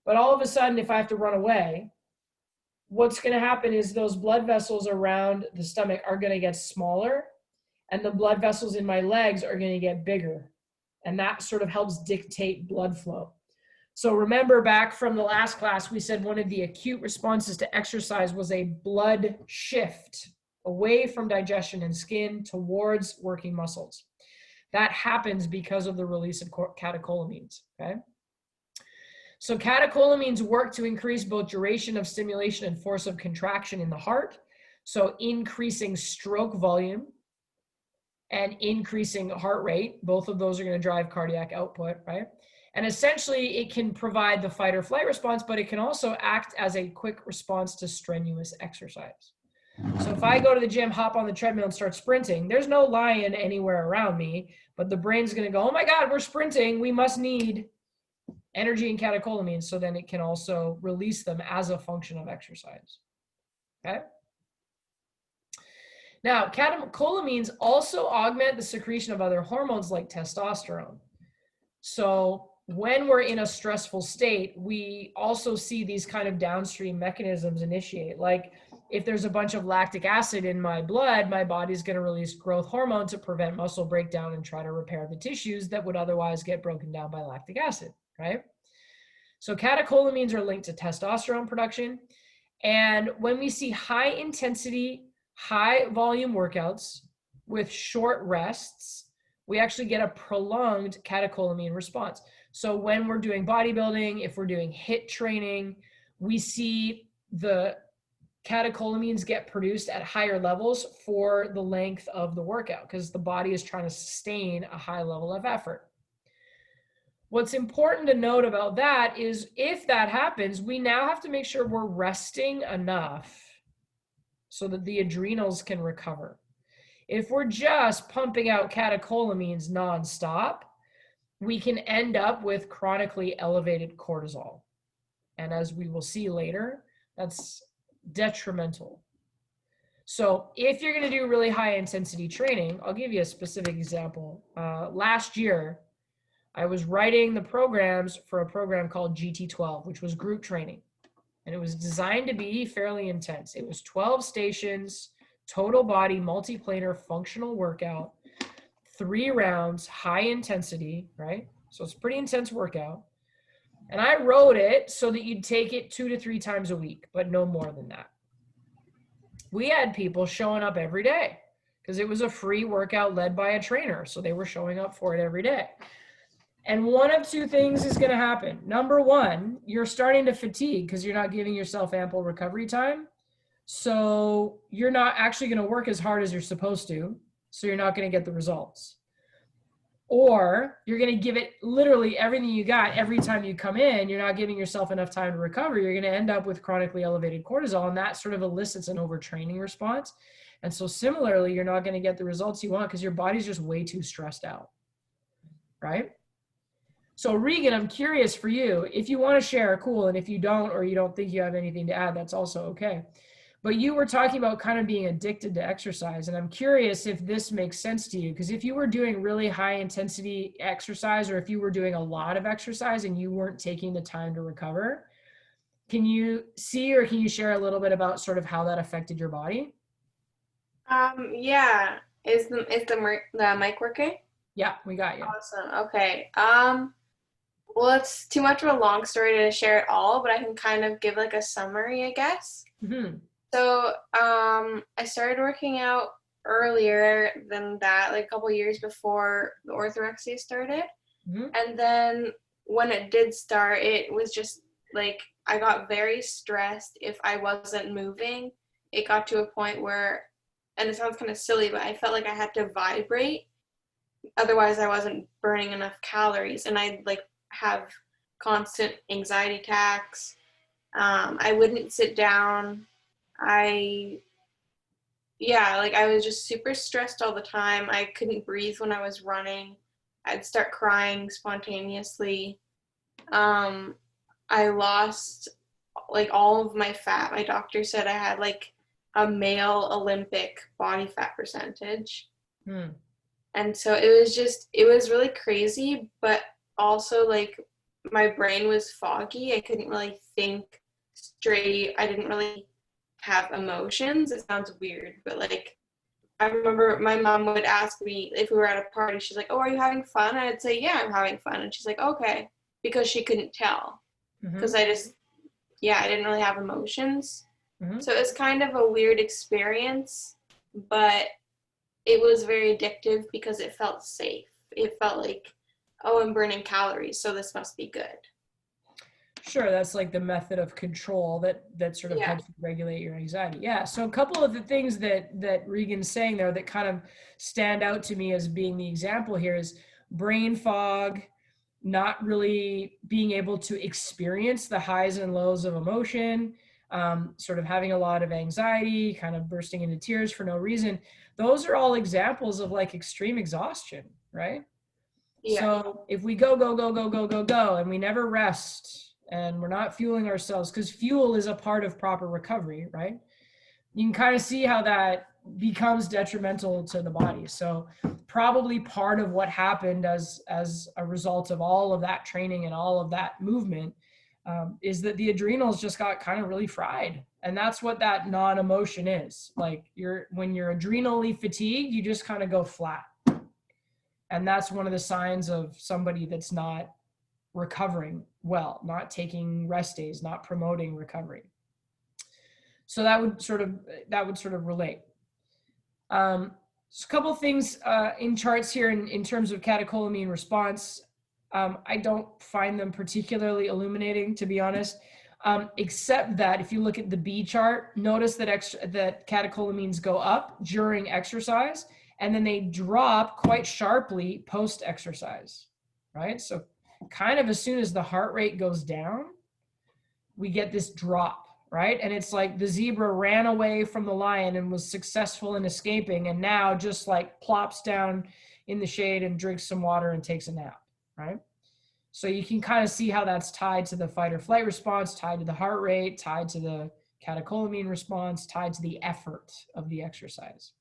But all of a sudden, if I have to run away, what's going to happen is those blood vessels around the stomach are going to get smaller, and the blood vessels in my legs are going to get bigger. And that sort of helps dictate blood flow. So remember back from the last class, we said one of the acute responses to exercise was a blood shift away from digestion and skin towards working muscles. That happens because of the release of catecholamines, okay? So catecholamines work to increase both duration of stimulation and force of contraction in the heart. So increasing stroke volume and increasing heart rate, both of those are going to drive cardiac output, right? And essentially it can provide the fight or flight response, but it can also act as a quick response to strenuous exercise. So if I go to the gym, hop on the treadmill and start sprinting, there's no lion anywhere around me, but the brain's going to go, oh my God, we're sprinting. We must need energy and catecholamines. So then it can also release them as a function of exercise. Okay. Now, catecholamines also augment the secretion of other hormones like testosterone. So when we're in a stressful state, we also see these kind of downstream mechanisms initiate. Like if there's a bunch of lactic acid in my blood, my body's going to release growth hormone to prevent muscle breakdown and try to repair the tissues that would otherwise get broken down by lactic acid, right? So catecholamines are linked to testosterone production. And when we see high intensity, high volume workouts with short rests, we actually get a prolonged catecholamine response. So when we're doing bodybuilding, if we're doing HIIT training, we see the catecholamines get produced at higher levels for the length of the workout because the body is trying to sustain a high level of effort. What's important to note about that is if that happens, we now have to make sure we're resting enough so that the adrenals can recover. If we're just pumping out catecholamines nonstop, we can end up with chronically elevated cortisol. And as we will see later, that's detrimental. So if you're going to do really high intensity training, I'll give you a specific example. Last year, I was writing the programs for a program called GT12, which was group training. And it was designed to be fairly intense. It was 12 stations, total body, multiplanar functional workout, 3 rounds, high intensity, right? So it's a pretty intense workout. And I wrote it so that you'd take it 2 to 3 times a week, but no more than that. We had people showing up every day because it was a free workout led by a trainer. So they were showing up for it every day. And one of 2 things is going to happen. Number one, you're starting to fatigue because you're not giving yourself ample recovery time. So you're not actually going to work as hard as you're supposed to. So you're not going to get the results. Or you're going to give it literally everything you got every time you come in. You're not giving yourself enough time to recover. You're going to end up with chronically elevated cortisol, and that sort of elicits an overtraining response. And so similarly, you're not going to get the results you want because your body's just way too stressed out, right? So Regan, I'm curious for you, if you want to share, cool. And if you don't, or you don't think you have anything to add, that's also okay. But you were talking about kind of being addicted to exercise. And I'm curious if this makes sense to you, because if you were doing really high intensity exercise, or if you were doing a lot of exercise and you weren't taking the time to recover, can you see, or can you share a little bit about sort of how that affected your body? Yeah. Is the mic working? Yeah, we got you. Awesome. Okay. Well, it's too much of a long story to share it all, but I can kind of give like a summary, I guess. Mm-hmm. So I started working out earlier than that, like a couple years before the orthorexia started. Mm-hmm. And then when it did start, it was just like I got very stressed if I wasn't moving. It got to a point where, and it sounds kind of silly, but I felt like I had to vibrate. Otherwise, I wasn't burning enough calories. And I'd like have constant anxiety attacks. I wouldn't sit down. I was just super stressed all the time. I couldn't breathe when I was running. I'd start crying spontaneously. I lost like all of my fat. My doctor said I had like a male Olympic body fat percentage. And so it was really crazy, but also like my brain was foggy. I couldn't really think straight. I didn't really have emotions. It sounds weird, but like I remember my mom would ask me if we were at a party, she's like, "Oh, are you having fun?" And I'd say, "Yeah, I'm having fun." And she's like, "Okay," because she couldn't tell. Because I didn't really have emotions. So it was kind of a weird experience, but it was very addictive because it felt safe. It felt like, oh, I'm burning calories, so this must be good. Sure, that's like the method of control that sort of helps you regulate your anxiety. Yeah. So a couple of the things that Regan's saying there that kind of stand out to me as being the example here is brain fog, not really being able to experience the highs and lows of emotion, sort of having a lot of anxiety, kind of bursting into tears for no reason. Those are all examples of like extreme exhaustion, right? Yeah. So if we go, and we never rest and we're not fueling ourselves, because fuel is a part of proper recovery, right? You can kind of see how that becomes detrimental to the body. So probably part of what happened as a result of all of that training and all of that movement is that the adrenals just got kind of really fried. And that's what that non-emotion is. Like when you're adrenally fatigued, you just kind of go flat. And that's one of the signs of somebody that's not recovering well, not taking rest days, not promoting recovery. So that would sort of relate. So a couple of things in charts here in terms of catecholamine response. I don't find them particularly illuminating, to be honest, except that if you look at the B chart, notice that catecholamines go up during exercise, and then they drop quite sharply post-exercise, right? So kind of as soon as the heart rate goes down, we get this drop, right? And it's like the zebra ran away from the lion and was successful in escaping, and now just like plops down in the shade and drinks some water and takes a nap, right? So you can kind of see how that's tied to the fight or flight response, tied to the heart rate, tied to the catecholamine response, tied to the effort of the exercise.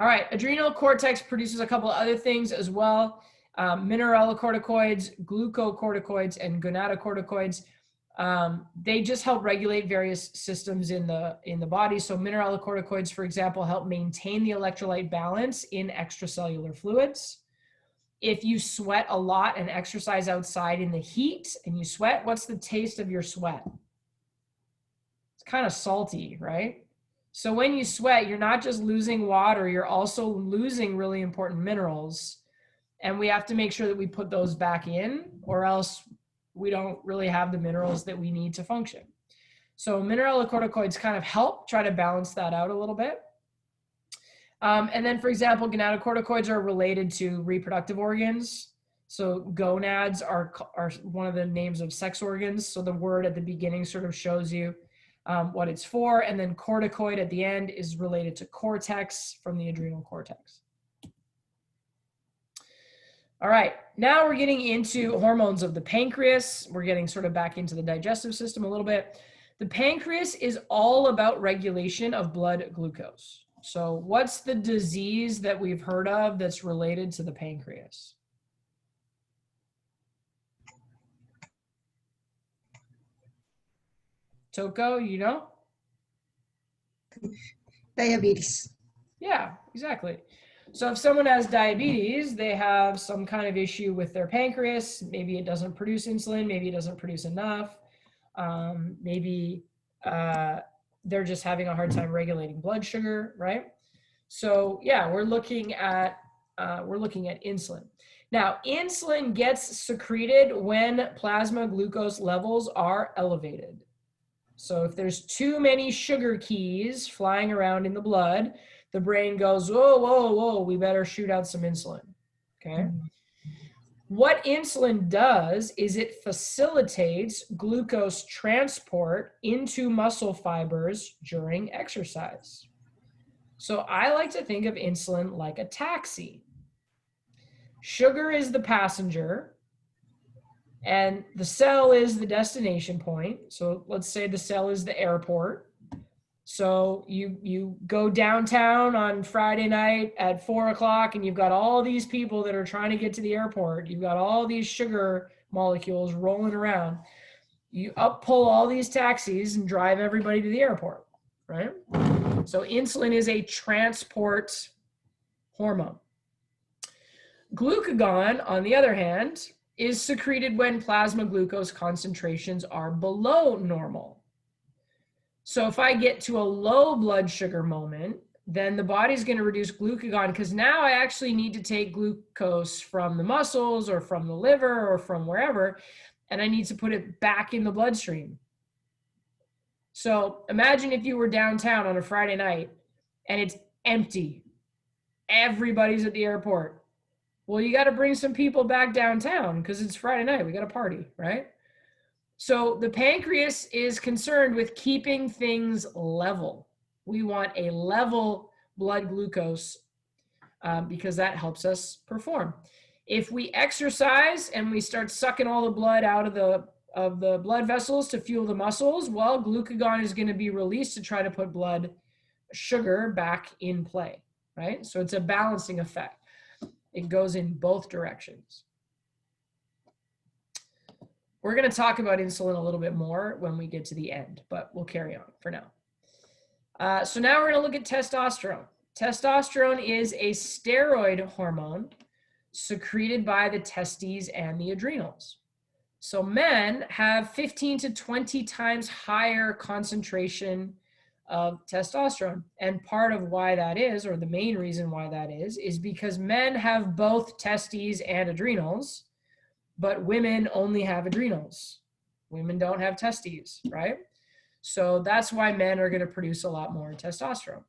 All right, adrenal cortex produces a couple of other things as well. Mineralocorticoids, glucocorticoids, and gonadocorticoids. They just help regulate various systems in the body. So mineralocorticoids, for example, help maintain the electrolyte balance in extracellular fluids. If you sweat a lot and exercise outside in the heat and you sweat, what's the taste of your sweat? It's kind of salty, right? So when you sweat, you're not just losing water, you're also losing really important minerals. And we have to make sure that we put those back in, or else we don't really have the minerals that we need to function. So mineralocorticoids kind of help try to balance that out a little bit. And then, for example, gonadocorticoids are related to reproductive organs. So gonads are one of the names of sex organs. So the word at the beginning sort of shows you what it's for. And then corticoid at the end is related to cortex from the adrenal cortex. All right, now we're getting into hormones of the pancreas. We're getting sort of back into the digestive system a little bit. The pancreas is all about regulation of blood glucose. So what's the disease that we've heard of that's related to the pancreas? Toko, you know? Diabetes. Yeah, exactly. So if someone has diabetes, they have some kind of issue with their pancreas. Maybe it doesn't produce insulin. Maybe it doesn't produce enough. Maybe they're just having a hard time regulating blood sugar, right? So yeah, we're looking at insulin. Now, insulin gets secreted when plasma glucose levels are elevated. So if there's too many sugar keys flying around in the blood, the brain goes, whoa, whoa, whoa, we better shoot out some insulin, okay? What insulin does is it facilitates glucose transport into muscle fibers during exercise. So I like to think of insulin like a taxi. Sugar is the passenger, And the cell is the destination point. So let's say the cell is the airport. So you go downtown on Friday night at 4 o'clock and you've got all these people that are trying to get to the airport. You've got all these sugar molecules rolling around. You pull all these taxis and drive everybody to the airport, right? So insulin is a transport hormone. Glucagon, on the other hand, is secreted when plasma glucose concentrations are below normal. So if I get to a low blood sugar moment, then the body's going to reduce glucagon because now I actually need to take glucose from the muscles or from the liver or from wherever, and I need to put it back in the bloodstream. So imagine if you were downtown on a Friday night and it's empty. Everybody's at the airport. Well, you got to bring some people back downtown because it's Friday night. We got a party, right? So the pancreas is concerned with keeping things level. We want a level blood glucose because that helps us perform. If we exercise and we start sucking all the blood out of the blood vessels to fuel the muscles, well, glucagon is going to be released to try to put blood sugar back in play, right? So it's a balancing effect. It goes in both directions. We're going to talk about insulin a little bit more when we get to the end, but we'll carry on for now. So now we're going to look at testosterone. Testosterone is a steroid hormone secreted by the testes and the adrenals. So men have 15 to 20 times higher concentration of testosterone. And part of why that is, or the main reason why that is because men have both testes and adrenals, but women only have adrenals. Women don't have testes, right? So that's why men are going to produce a lot more testosterone.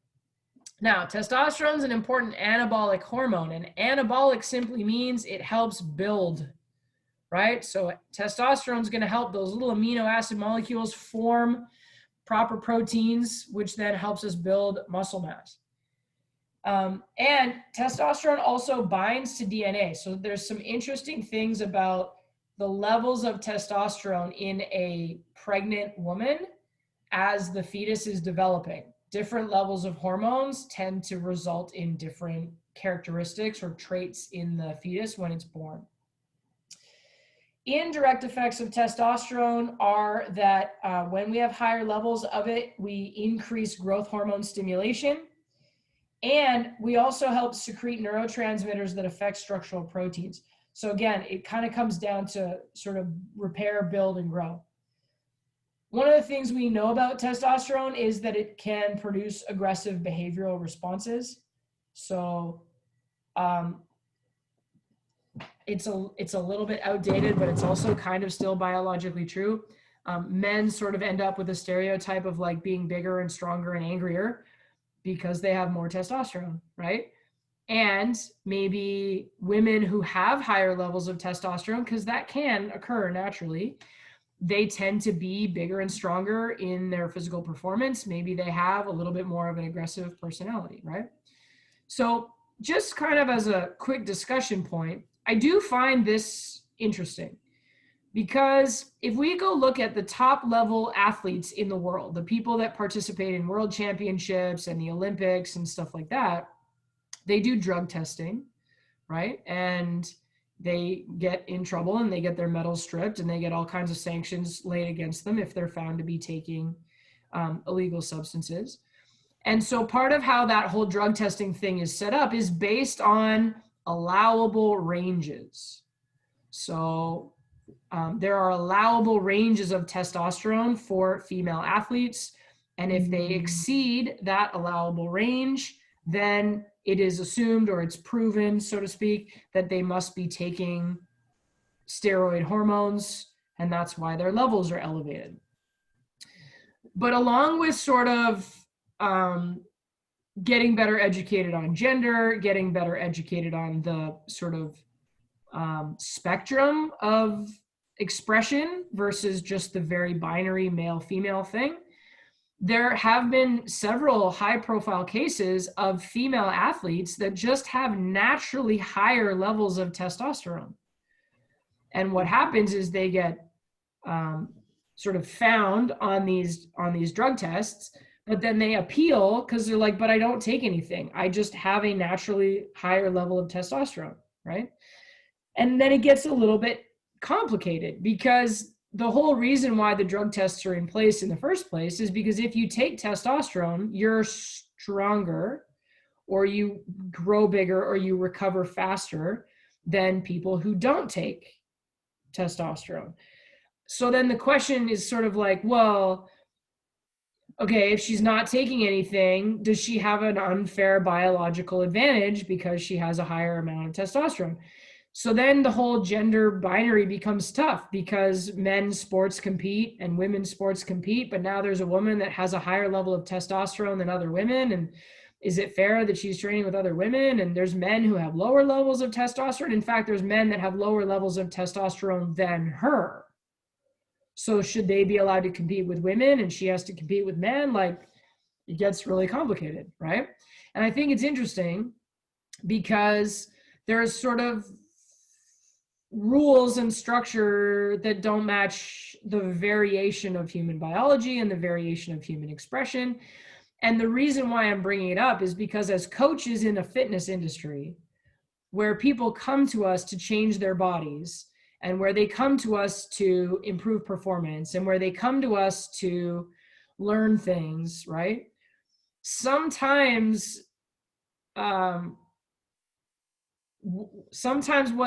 Now, testosterone is an important anabolic hormone, and anabolic simply means it helps build, right? So testosterone is going to help those little amino acid molecules form proper proteins, which then helps us build muscle mass. And testosterone also binds to DNA. So there's some interesting things about the levels of testosterone in a pregnant woman as the fetus is developing. Different levels of hormones tend to result in different characteristics or traits in the fetus when it's born. Indirect effects of testosterone are that when we have higher levels of it, we increase growth hormone stimulation, and we also help secrete neurotransmitters that affect structural proteins. So again, it kind of comes down to sort of repair, build, and grow. One of the things we know about testosterone is that it can produce aggressive behavioral responses. So it's a little bit outdated, but it's also kind of still biologically true. Men sort of end up with a stereotype of like being bigger and stronger and angrier because they have more testosterone, right? And maybe women who have higher levels of testosterone, because that can occur naturally, they tend to be bigger and stronger in their physical performance. Maybe they have a little bit more of an aggressive personality, right? So just kind of as a quick discussion point, I do find this interesting because if we go look at the top level athletes in the world, the people that participate in world championships and the Olympics and stuff like that, they do drug testing, right? And they get in trouble and they get their medals stripped and they get all kinds of sanctions laid against them if they're found to be taking illegal substances. And so part of how that whole drug testing thing is set up is based on allowable ranges. So there are allowable ranges of testosterone for female athletes. And if they exceed that allowable range, then it is assumed, or it's proven, so to speak, that they must be taking steroid hormones, and that's why their levels are elevated. But along with sort of getting better educated on gender, getting better educated on the sort of spectrum of expression versus just the very binary male-female thing, there have been several high-profile cases of female athletes that just have naturally higher levels of testosterone. And what happens is they get sort of found on these drug tests, but then they appeal because they're like, but I don't take anything. I just have a naturally higher level of testosterone, right? And then it gets a little bit complicated because the whole reason why the drug tests are in place in the first place is because if you take testosterone, you're stronger, or you grow bigger, or you recover faster than people who don't take testosterone. So then the question is sort of like, well, okay, if she's not taking anything, does she have an unfair biological advantage because she has a higher amount of testosterone? So then the whole gender binary becomes tough because men's sports compete and women's sports compete, but now there's a woman that has a higher level of testosterone than other women. And is it fair that she's training with other women? And there's men who have lower levels of testosterone. In fact, there's men that have lower levels of testosterone than her. So should they be allowed to compete with women and she has to compete with men? Like, it gets really complicated, right? And I think it's interesting because there's sort of rules and structure that don't match the variation of human biology and the variation of human expression. And the reason why I'm bringing it up is because as coaches in the fitness industry, where people come to us to change their bodies, and where they come to us to improve performance, and where they come to us to learn things, right? Sometimes what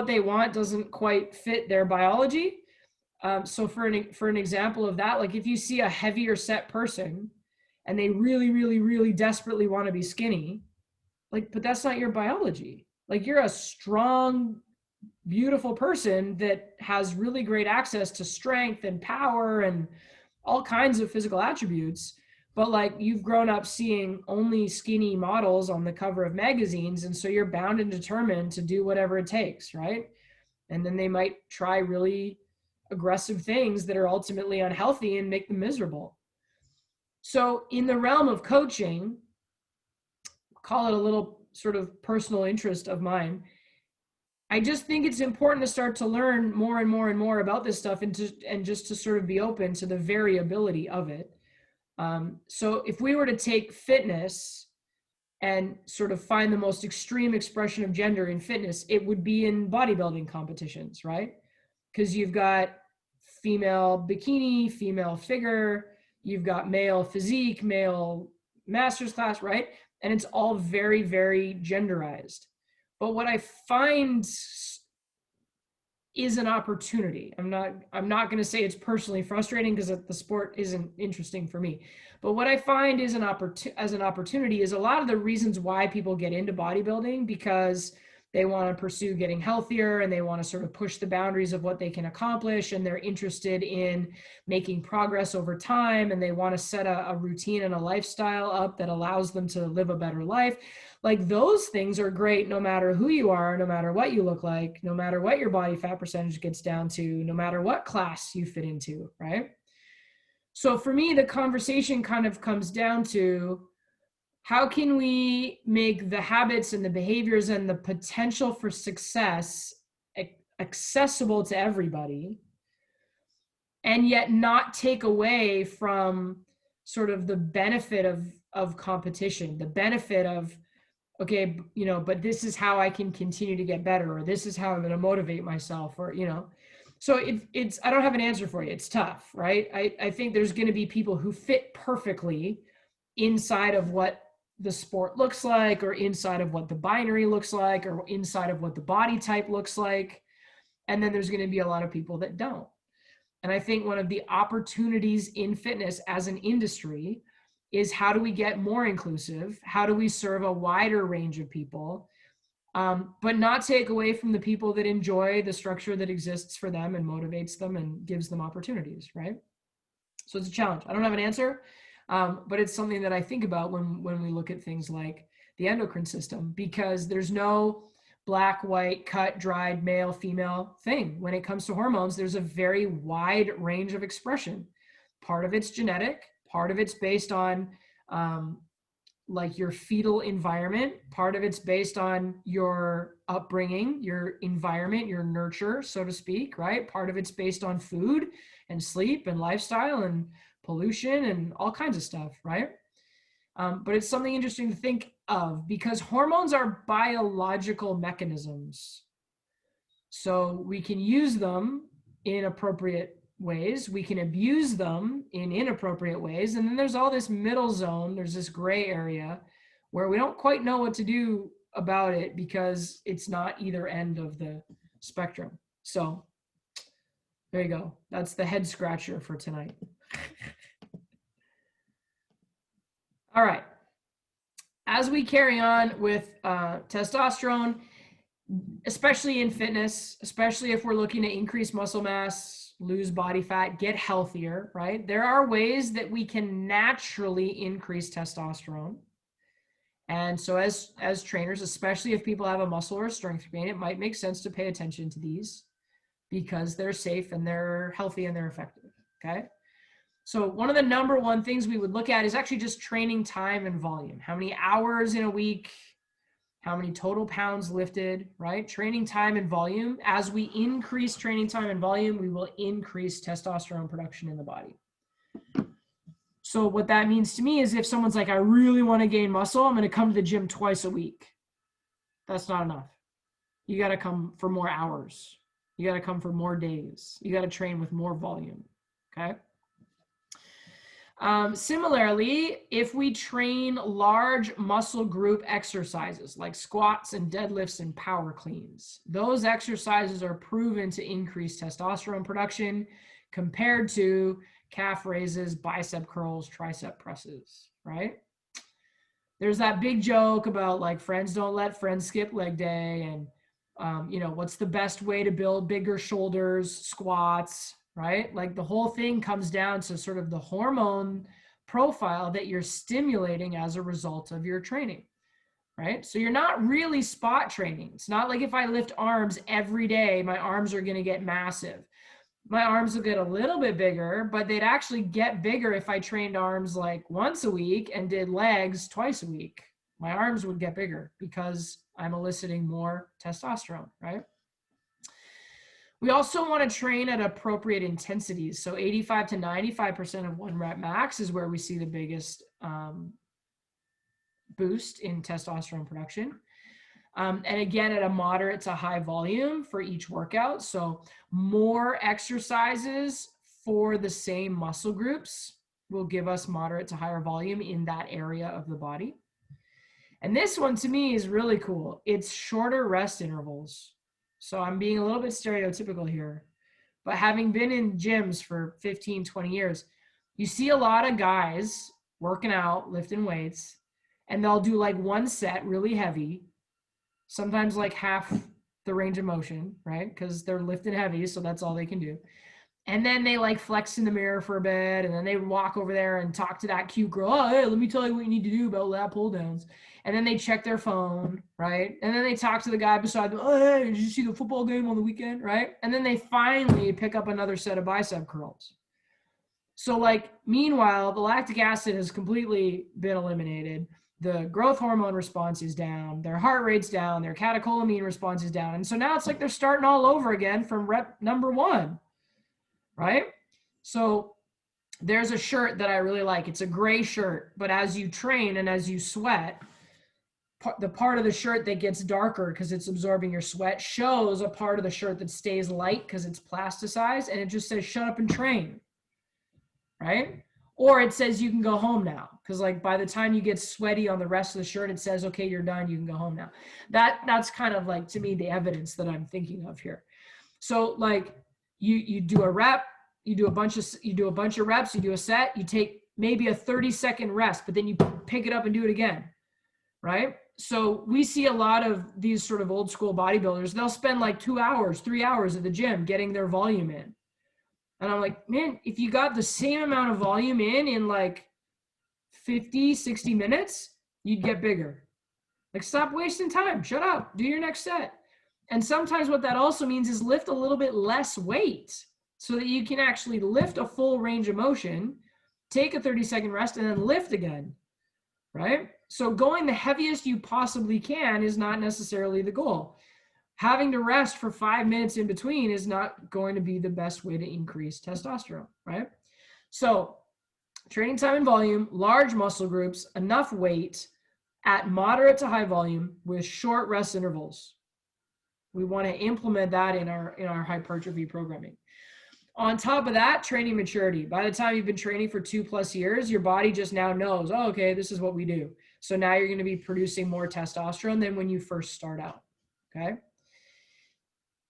they want doesn't quite fit their biology. So for an example of that, like if you see a heavier set person and they really, really, really desperately want to be skinny, like, but that's not your biology. Like, you're a strong, beautiful person that has really great access to strength and power and all kinds of physical attributes. But like, you've grown up seeing only skinny models on the cover of magazines. And so you're bound and determined to do whatever it takes, right? And then they might try really aggressive things that are ultimately unhealthy and make them miserable. So in the realm of coaching, call it a little sort of personal interest of mine, I just think it's important to start to learn more and more and more about this stuff, and just to sort of be open to the variability of it. So if we were to take fitness and sort of find the most extreme expression of gender in fitness, it would be in bodybuilding competitions, right? Because you've got female bikini, female figure, you've got male physique, male master's class, right? And it's all very, very genderized. But what I find is an opportunity. I'm not going to say it's personally frustrating because the sport isn't interesting for me. But what I find is as an opportunity is a lot of the reasons why people get into bodybuilding, because they want to pursue getting healthier and they want to sort of push the boundaries of what they can accomplish, and they're interested in making progress over time, and they want to set a routine and a lifestyle up that allows them to live a better life. Like, those things are great no matter who you are, no matter what you look like, no matter what your body fat percentage gets down to, no matter what class you fit into, right? So for me, the conversation kind of comes down to, how can we make the habits and the behaviors and the potential for success accessible to everybody, and yet not take away from sort of the benefit of competition, the benefit of, okay, you know, but this is how I can continue to get better, or this is how I'm going to motivate myself, or, you know. So it's, I don't have an answer for you. It's tough, right? I think there's going to be people who fit perfectly inside of what the sport looks like, or inside of what the binary looks like, or inside of what the body type looks like. And then there's going to be a lot of people that don't. And I think one of the opportunities in fitness as an industry is, how do we get more inclusive? How do we serve a wider range of people, but not take away from the people that enjoy the structure that exists for them and motivates them and gives them opportunities, right? So it's a challenge. I don't have an answer. But it's something that I think about when we look at things like the endocrine system, because there's no black, white, cut, dried, male, female thing. When it comes to hormones, there's a very wide range of expression. Part of it's genetic, part of it's based on like your fetal environment. Part of it's based on your upbringing, your environment, your nurture, so to speak, right? Part of it's based on food and sleep and lifestyle and pollution and all kinds of stuff, right? But it's something interesting to think of because hormones are biological mechanisms. So we can use them in appropriate ways, we can abuse them in inappropriate ways, and then there's all this middle zone, there's this gray area where we don't quite know what to do about it because it's not either end of the spectrum. So there you go, that's the head scratcher for tonight. All right, as we carry on with testosterone, especially in fitness, especially if we're looking to increase muscle mass, lose body fat, get healthier, right? There are ways that we can naturally increase testosterone. And so as trainers, especially if people have a muscle or a strength pain, it might make sense to pay attention to these because they're safe and they're healthy and they're effective, okay? So one of the number one things we would look at is actually just training time and volume. How many hours in a week? How many total pounds lifted, right? Training time and volume. As we increase training time and volume, we will increase testosterone production in the body. So what that means to me is if someone's like, I really want to gain muscle, I'm going to come to the gym twice a week. That's not enough. You got to come for more hours. You got to come for more days. You got to train with more volume, okay? Similarly, if we train large muscle group exercises like squats and deadlifts and power cleans, those exercises are proven to increase testosterone production compared to calf raises, bicep curls, tricep presses, right? There's that big joke about like friends don't let friends skip leg day and what's the best way to build bigger shoulders, squats, right? Like the whole thing comes down to sort of the hormone profile that you're stimulating as a result of your training, right? So you're not really spot training. It's not like if I lift arms every day, my arms are going to get massive. My arms will get a little bit bigger, but they'd actually get bigger if I trained arms like once a week and did legs twice a week. My arms would get bigger because I'm eliciting more testosterone, right? We also want to train at appropriate intensities. So 85 to 95% of 1 rep max is where we see the biggest boost in testosterone production. And again, at a moderate to high volume for each workout. So more exercises for the same muscle groups will give us moderate to higher volume in that area of the body. And this one to me is really cool. It's shorter rest intervals. So I'm being a little bit stereotypical here, but having been in gyms for 15, 20 years, you see a lot of guys working out, lifting weights, and they'll do like one set really heavy, sometimes like half the range of motion, right? Because they're lifting heavy, so that's all they can do. And then they like flex in the mirror for a bit, and then they walk over there and talk to that cute girl. Oh, hey, let me tell you what you need to do about lat pull downs. And then they check their phone, right? And then they talk to the guy beside them. Oh, hey, did you see the football game on the weekend, right? And then they finally pick up another set of bicep curls. So like, meanwhile, the lactic acid has completely been eliminated. The growth hormone response is down. Their heart rate's down. Their catecholamine response is down. And so now it's like they're starting all over again from rep number 1. Right? So there's a shirt that I really like. It's a gray shirt, but as you train and as you sweat, the part of the shirt that gets darker because it's absorbing your sweat shows a part of the shirt that stays light because it's plasticized, and it just says, shut up and train, right? Or it says you can go home now because like by the time you get sweaty on the rest of the shirt, it says, okay, you're done, you can go home now. That's kind of like, to me, the evidence that I'm thinking of here. So like, you do a rep, you do a bunch of reps, you do a set, you take maybe a 30-second rest, but then you pick it up and do it again, right? So we see a lot of these sort of old school bodybuilders, they'll spend like 2 hours, 3 hours at the gym getting their volume in. And I'm like, man, if you got the same amount of volume in like 50, 60 minutes, you'd get bigger. Like, stop wasting time, shut up, do your next set. And sometimes what that also means is lift a little bit less weight so that you can actually lift a full range of motion, take a 30-second rest, and then lift again, right? So going the heaviest you possibly can is not necessarily the goal. Having to rest for 5 minutes in between is not going to be the best way to increase testosterone, right? So training time and volume, large muscle groups, enough weight at moderate to high volume with short rest intervals. We want to implement that in our hypertrophy programming. On top of that, training maturity. By the time you've been training for 2+ years, your body just now knows, oh, okay, this is what we do. So now you're going to be producing more testosterone than when you first start out, okay?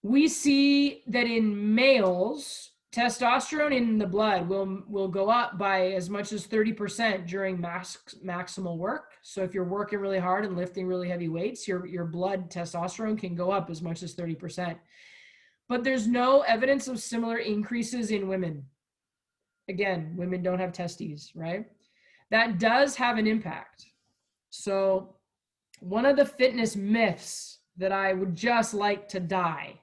We see that in males, testosterone in the blood will go up by as much as 30% during maximal work. So if you're working really hard and lifting really heavy weights, your blood testosterone can go up as much as 30%. But there's no evidence of similar increases in women. Again, women don't have testes, right? That does have an impact. So one of the fitness myths that I would just like to die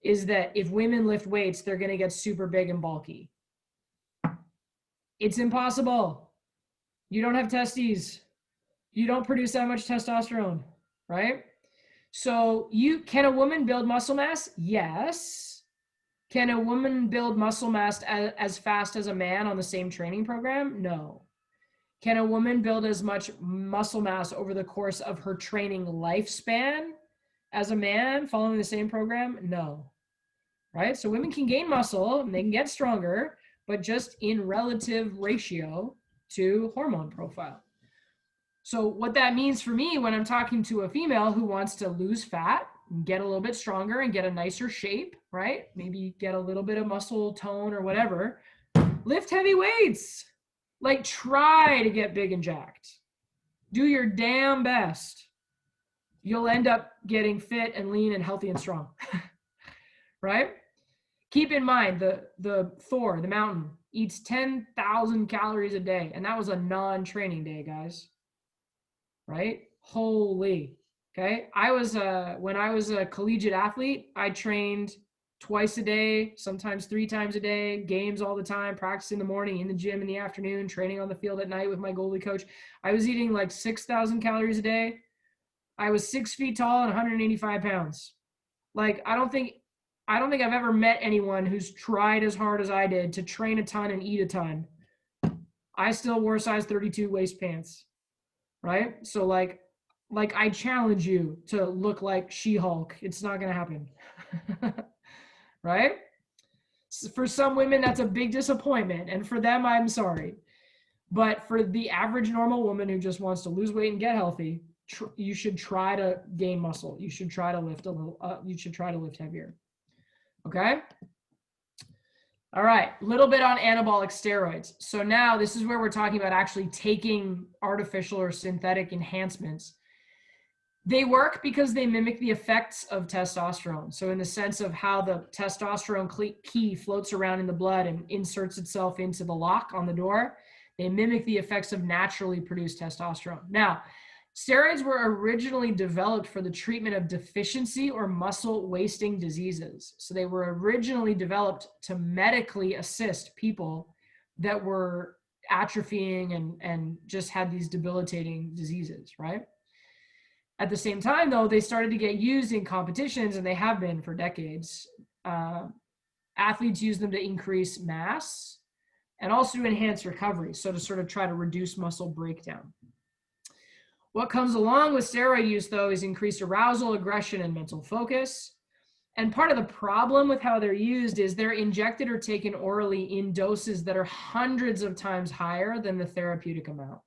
is that if women lift weights, they're going to get super big and bulky. It's impossible. You don't have testes. You don't produce that much testosterone, right? So can a woman build muscle mass? Yes. Can a woman build muscle mass as fast as a man on the same training program? No. Can a woman build as much muscle mass over the course of her training lifespan as a man following the same program? No. Right? So women can gain muscle and they can get stronger, but just in relative ratio to hormone profile. So what that means for me when I'm talking to a female who wants to lose fat, get a little bit stronger and get a nicer shape, right? Maybe get a little bit of muscle tone or whatever, lift heavy weights. Like, try to get big and jacked. Do your damn best. You'll end up getting fit and lean and healthy and strong, right? Keep in mind, the Thor, the mountain, eats 10,000 calories a day, and that was a non-training day, guys, right? Holy, okay? When I was a collegiate athlete, I trained twice a day, sometimes 3 times a day, games all the time, practice in the morning, in the gym in the afternoon, training on the field at night with my goalie coach. I was eating like 6,000 calories a day. I was 6 feet tall and 185 pounds. Like, I don't think I've ever met anyone who's tried as hard as I did to train a ton and eat a ton. I still wore size 32 waist pants, right? So like I challenge you to look like She-Hulk. It's not going to happen. Right? For some women, that's a big disappointment. And for them, I'm sorry. But for the average normal woman who just wants to lose weight and get healthy, you should try to gain muscle. You should try to lift a little, you should try to lift heavier. Okay? All right, a little bit on anabolic steroids. So now this is where we're talking about actually taking artificial or synthetic enhancements. They work because they mimic the effects of testosterone. So in the sense of how the testosterone key floats around in the blood and inserts itself into the lock on the door, they mimic the effects of naturally produced testosterone. Now, steroids were originally developed for the treatment of deficiency or muscle wasting diseases. So they were originally developed to medically assist people that were atrophying and just had these debilitating diseases, right? At the same time, though, they started to get used in competitions, and they have been for decades. Athletes use them to increase mass and also to enhance recovery, so to sort of try to reduce muscle breakdown. What comes along with steroid use, though, is increased arousal, aggression, and mental focus. And part of the problem with how they're used is they're injected or taken orally in doses that are hundreds of times higher than the therapeutic amount.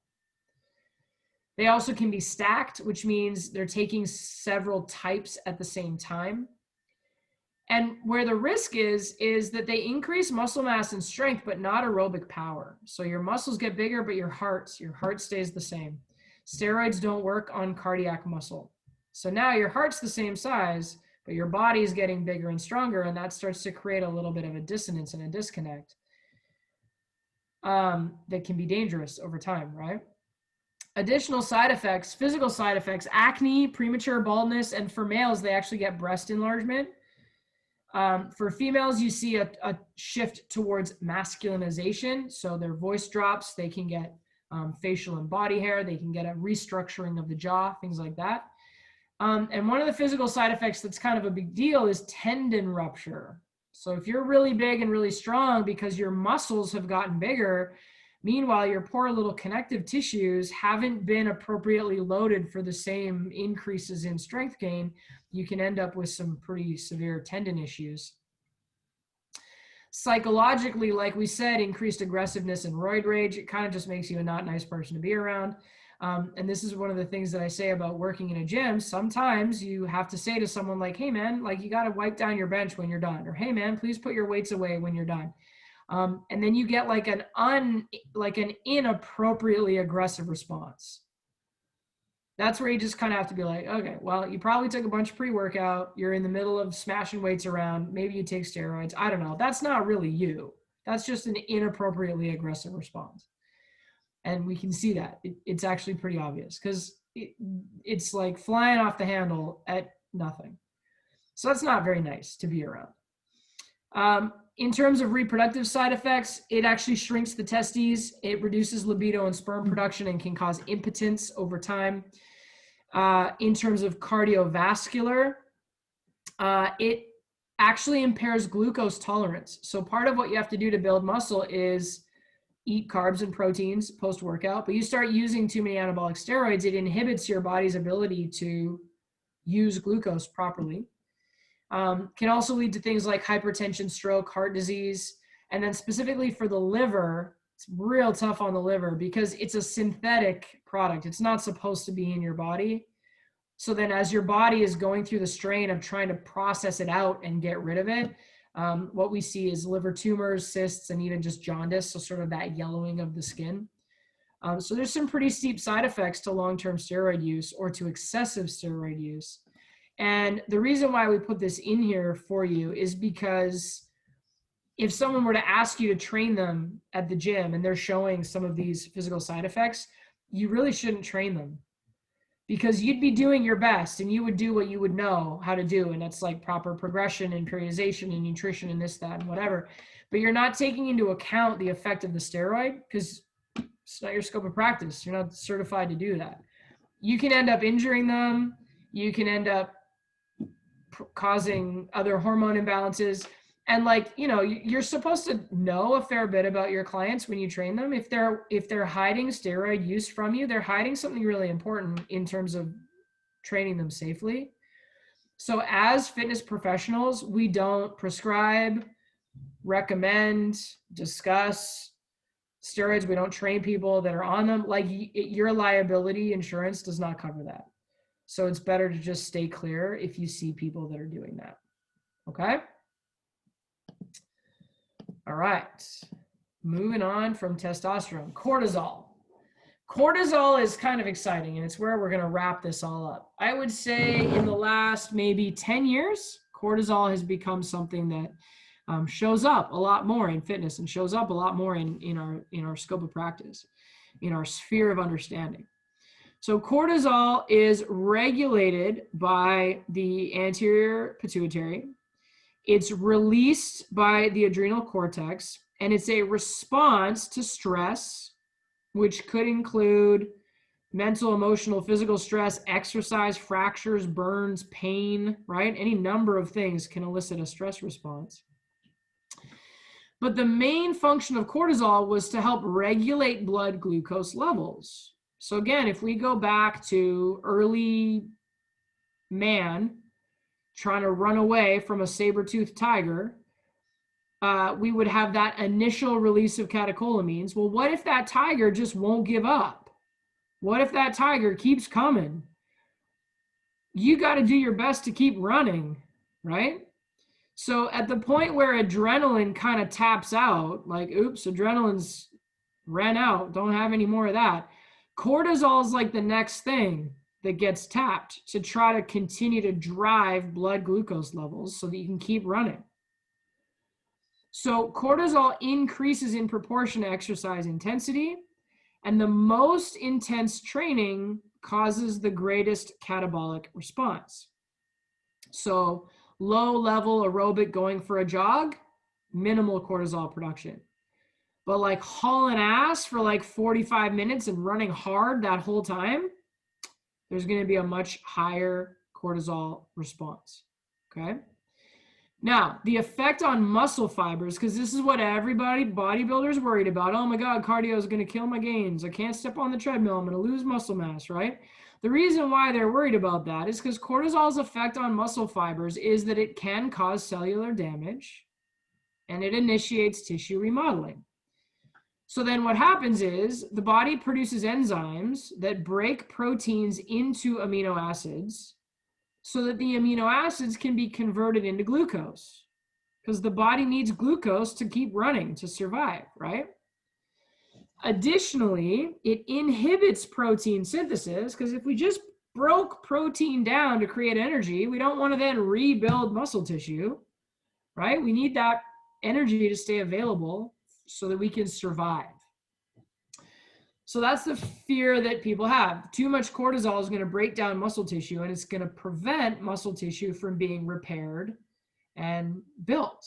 They also can be stacked, which means they're taking several types at the same time. And where the risk is that they increase muscle mass and strength, but not aerobic power. So your muscles get bigger, but your heart stays the same. Steroids don't work on cardiac muscle. So now your heart's the same size, but your body is getting bigger and stronger, and that starts to create a little bit of a dissonance and a disconnect that can be dangerous over time, right? Additional side effects, physical side effects, acne, premature baldness, and for males, they actually get breast enlargement. For females, you see a shift towards masculinization. So their voice drops, they can get facial and body hair. They can get a restructuring of the jaw, things like that. And one of the physical side effects that's kind of a big deal is tendon rupture. So if you're really big and really strong because your muscles have gotten bigger, meanwhile, your poor little connective tissues haven't been appropriately loaded for the same increases in strength gain, you can end up with some pretty severe tendon issues. Psychologically, like we said, increased aggressiveness and roid rage, it kind of just makes you a not nice person to be around. And this is one of the things that I say about working in a gym. Sometimes you have to say to someone like, hey man, like you got to wipe down your bench when you're done, or hey man, please put your weights away when you're done. And then you get like an inappropriately aggressive response. That's where you just kind of have to be like, okay, well, you probably took a bunch of pre-workout. You're in the middle of smashing weights around. Maybe you take steroids. I don't know. That's not really you. That's just an inappropriately aggressive response. And we can see that. It's actually pretty obvious because it's like flying off the handle at nothing. So that's not very nice to be around. In terms of reproductive side effects, it actually shrinks the testes. It reduces libido and sperm production and can cause impotence over time. In terms of cardiovascular, it actually impairs glucose tolerance. So part of what you have to do to build muscle is eat carbs and proteins post-workout, but you start using too many anabolic steroids, it inhibits your body's ability to use glucose properly. Can also lead to things like hypertension, stroke, heart disease. And then specifically for the liver, it's real tough on the liver because it's a synthetic product. It's not supposed to be in your body. So then as your body is going through the strain of trying to process it out and get rid of it, what we see is liver tumors, cysts, and even just jaundice. So sort of that yellowing of the skin. So there's some pretty steep side effects to long-term steroid use or to excessive steroid use. And the reason why we put this in here for you is because if someone were to ask you to train them at the gym and they're showing some of these physical side effects, you really shouldn't train them because you'd be doing your best and you would do what you would know how to do. And that's like proper progression and periodization and nutrition and this, that, and whatever. But you're not taking into account the effect of the steroid because it's not your scope of practice. You're not certified to do that. You can end up injuring them. You can end up causing other hormone imbalances. And like, you know, you're supposed to know a fair bit about your clients when you train them. If they're hiding steroid use from you, they're hiding something really important in terms of training them safely. So as fitness professionals, we don't prescribe, recommend, discuss steroids. We don't train people that are on them. Like your liability insurance does not cover that. So it's better to just stay clear if you see people that are doing that. Okay? All right. Moving on from testosterone. Cortisol. Cortisol is kind of exciting, and it's where we're going to wrap this all up. I would say in the last maybe 10 years, cortisol has become something that shows up a lot more in fitness and shows up a lot more in our scope of practice, in our sphere of understanding. So cortisol is regulated by the anterior pituitary. It's released by the adrenal cortex, and it's a response to stress, which could include mental, emotional, physical stress, exercise, fractures, burns, pain, right? Any number of things can elicit a stress response. But the main function of cortisol was to help regulate blood glucose levels. So again, if we go back to early man trying to run away from a saber-toothed tiger, we would have that initial release of catecholamines. Well, what if that tiger just won't give up? What if that tiger keeps coming? You got to do your best to keep running, right? So at the point where adrenaline kind of taps out, like, oops, adrenaline's ran out, don't have any more of that. Cortisol is like the next thing that gets tapped to try to continue to drive blood glucose levels so that you can keep running. So cortisol increases in proportion to exercise intensity, and the most intense training causes the greatest catabolic response. So low level aerobic going for a jog, minimal cortisol production. But like hauling ass for like 45 minutes and running hard that whole time, there's going to be a much higher cortisol response. Okay. Now, the effect on muscle fibers, because this is what everybody, bodybuilders, worried about. Oh my God, cardio is going to kill my gains. I can't step on the treadmill. I'm going to lose muscle mass, right? The reason why they're worried about that is because cortisol's effect on muscle fibers is that it can cause cellular damage and it initiates tissue remodeling. So then what happens is the body produces enzymes that break proteins into amino acids so that the amino acids can be converted into glucose, because the body needs glucose to keep running, to survive, right? Additionally, it inhibits protein synthesis, because if we just broke protein down to create energy, we don't want to then rebuild muscle tissue, right? We need that energy to stay available so that we can survive. So that's the fear that people have. Too much cortisol is going to break down muscle tissue, and it's going to prevent muscle tissue from being repaired and built.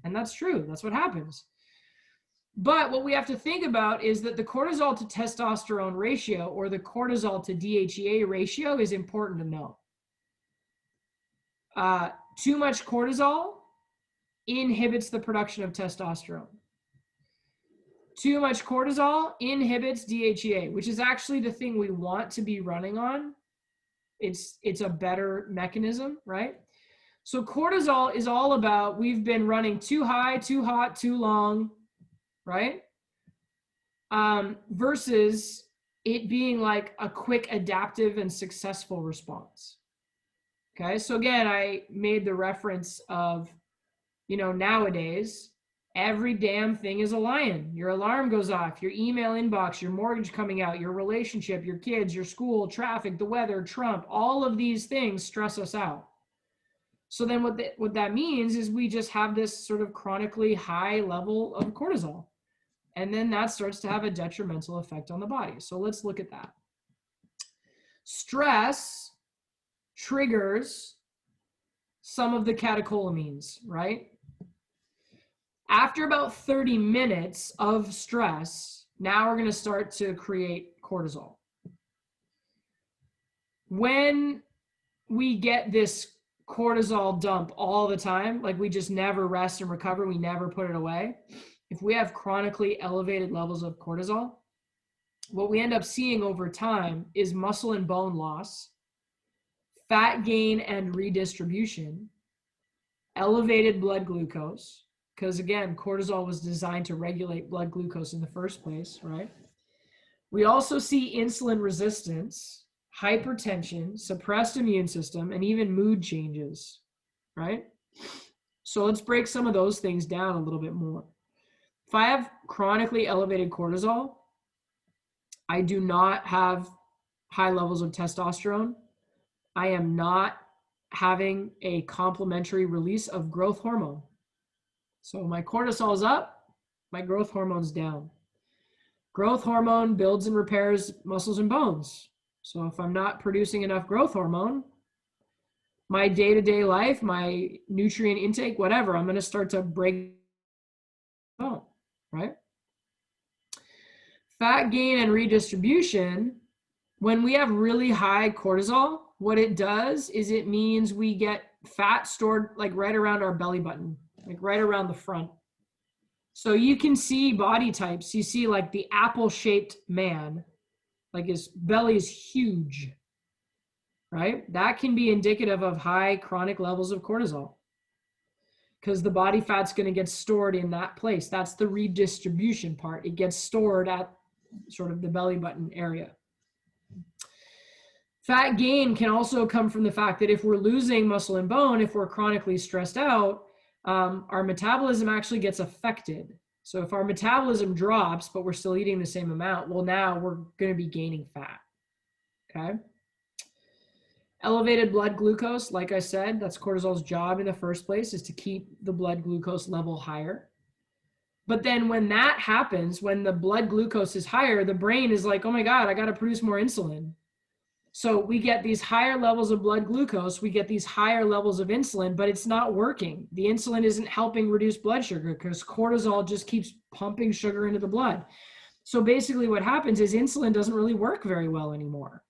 And that's true. That's what happens. But what we have to think about is that the cortisol to testosterone ratio, or the cortisol to DHEA ratio, is important to know. Too much cortisol inhibits the production of testosterone. Too much cortisol inhibits DHEA, which is actually the thing we want to be running on. It's a better mechanism, right? So cortisol is all about, we've been running too high, too hot, too long, right? Versus it being like a quick, adaptive, and successful response. Okay, so again, I made the reference of, nowadays, every damn thing is a lion. Your alarm goes off, your email inbox, your mortgage coming out, your relationship, your kids, your school, traffic, the weather, Trump, all of these things stress us out. So then what that means is we just have this sort of chronically high level of cortisol. And then that starts to have a detrimental effect on the body. So let's look at that. Stress triggers some of the catecholamines, right? After about 30 minutes of stress, now we're going to start to create cortisol. When we get this cortisol dump all the time, like we just never rest and recover, we never put it away. If we have chronically elevated levels of cortisol, what we end up seeing over time is muscle and bone loss, fat gain and redistribution, elevated blood glucose, because again, cortisol was designed to regulate blood glucose in the first place, right? We also see insulin resistance, hypertension, suppressed immune system, and even mood changes, right? So let's break some of those things down a little bit more. If I have chronically elevated cortisol, I do not have high levels of testosterone. I am not having a complementary release of growth hormone. So my cortisol is up, my growth hormone's down. Growth hormone builds and repairs muscles and bones. So if I'm not producing enough growth hormone, my day-to-day life, my nutrient intake, whatever, I'm going to start to break bone, right? Fat gain and redistribution, when we have really high cortisol, what it does is it means we get fat stored like right around our belly button, like right around the front. So you can see body types. You see like the apple-shaped man, like his belly is huge, right? That can be indicative of high chronic levels of cortisol, because the body fat's going to get stored in that place. That's the redistribution part. It gets stored at sort of the belly button area. Fat gain can also come from the fact that if we're losing muscle and bone, if we're chronically stressed out, our metabolism actually gets affected. So if our metabolism drops, but we're still eating the same amount, well, now we're going to be gaining fat. Okay. Elevated blood glucose, like I said, that's cortisol's job in the first place, is to keep the blood glucose level higher. But then when that happens, when the blood glucose is higher, the brain is like, oh my God, I got to produce more insulin. So we get these higher levels of blood glucose, we get these higher levels of insulin, but it's not working. The insulin isn't helping reduce blood sugar because cortisol just keeps pumping sugar into the blood. So basically what happens is insulin doesn't really work very well anymore.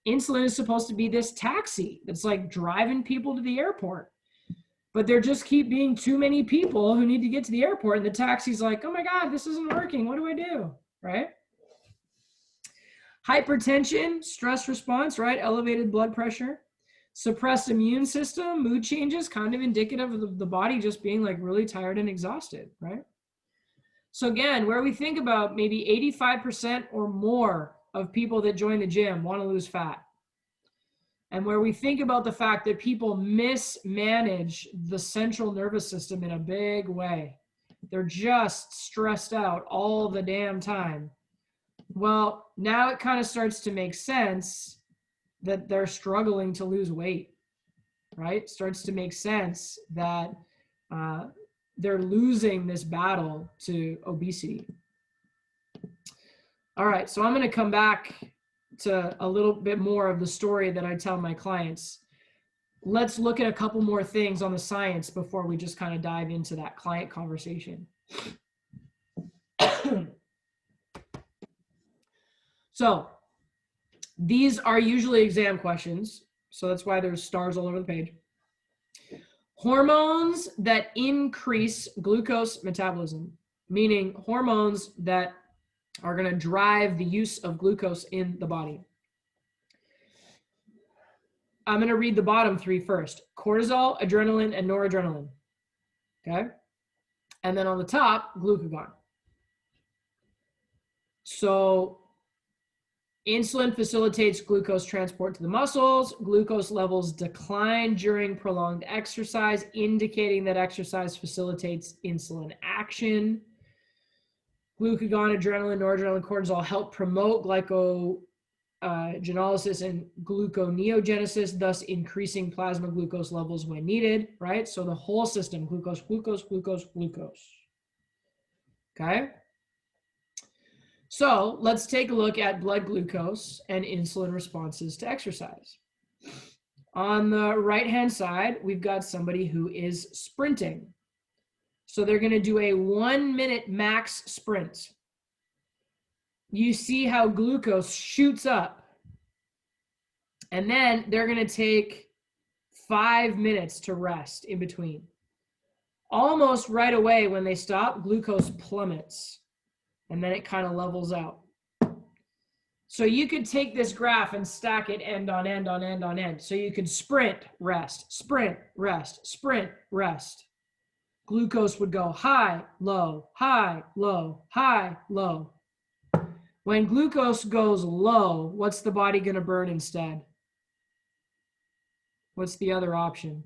Insulin is supposed to be this taxi that's like driving people to the airport. But there just keep being too many people who need to get to the airport. And the taxi's like, oh my God, this isn't working. What do I do? Right? Hypertension, stress response, right? Elevated blood pressure, suppressed immune system, mood changes, kind of indicative of the body just being like really tired and exhausted, right? So again, where we think about maybe 85% or more of people that join the gym want to lose fat. And where we think about the fact that people mismanage the central nervous system in a big way. They're just stressed out all the damn time. Well, now it kind of starts to make sense that they're struggling to lose weight, right? Starts to make sense that they're losing this battle to obesity. All right, so I'm going to come back to a little bit more of the story that I tell my clients. Let's look at a couple more things on the science before we just kind of dive into that client conversation. So these are usually exam questions. So that's why there's stars all over the page. Hormones that increase glucose metabolism, meaning hormones that are going to drive the use of glucose in the body. I'm going to read the bottom three first. Cortisol, adrenaline, and noradrenaline. Okay? And then on the top, glucagon. So insulin facilitates glucose transport to the muscles. Glucose levels decline during prolonged exercise, indicating that exercise facilitates insulin action. Glucagon, adrenaline, noradrenaline, cortisol help promote glycogenolysis and gluconeogenesis, thus increasing plasma glucose levels when needed, right? So the whole system, glucose, glucose, glucose, glucose. Okay? So let's take a look at blood glucose and insulin responses to exercise. On the right-hand side, we've got somebody who is sprinting. So they're going to do a 1 minute max sprint. You see how glucose shoots up. And then they're going to take 5 minutes to rest in between. Almost right away when they stop, glucose plummets. And then it kind of levels out. So you could take this graph and stack it end on end on end on end. So you could sprint, rest, sprint, rest, sprint, rest. Glucose would go high, low, high, low, high, low. When glucose goes low, what's the body going to burn instead? What's the other option?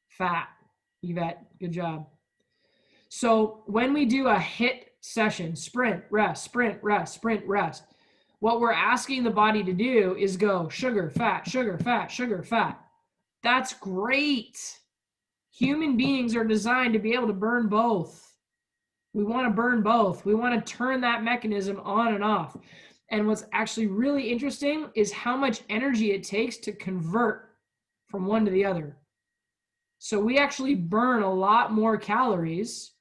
Fat. Yvette, good job. So when we do a HIIT session, sprint, rest, sprint, rest, sprint, rest, what we're asking the body to do is go sugar, fat, sugar, fat, sugar, fat. That's great. Human beings are designed to be able to burn both. We want to burn both. We want to turn that mechanism on and off. And what's actually really interesting is how much energy it takes to convert from one to the other. So we actually burn a lot more calories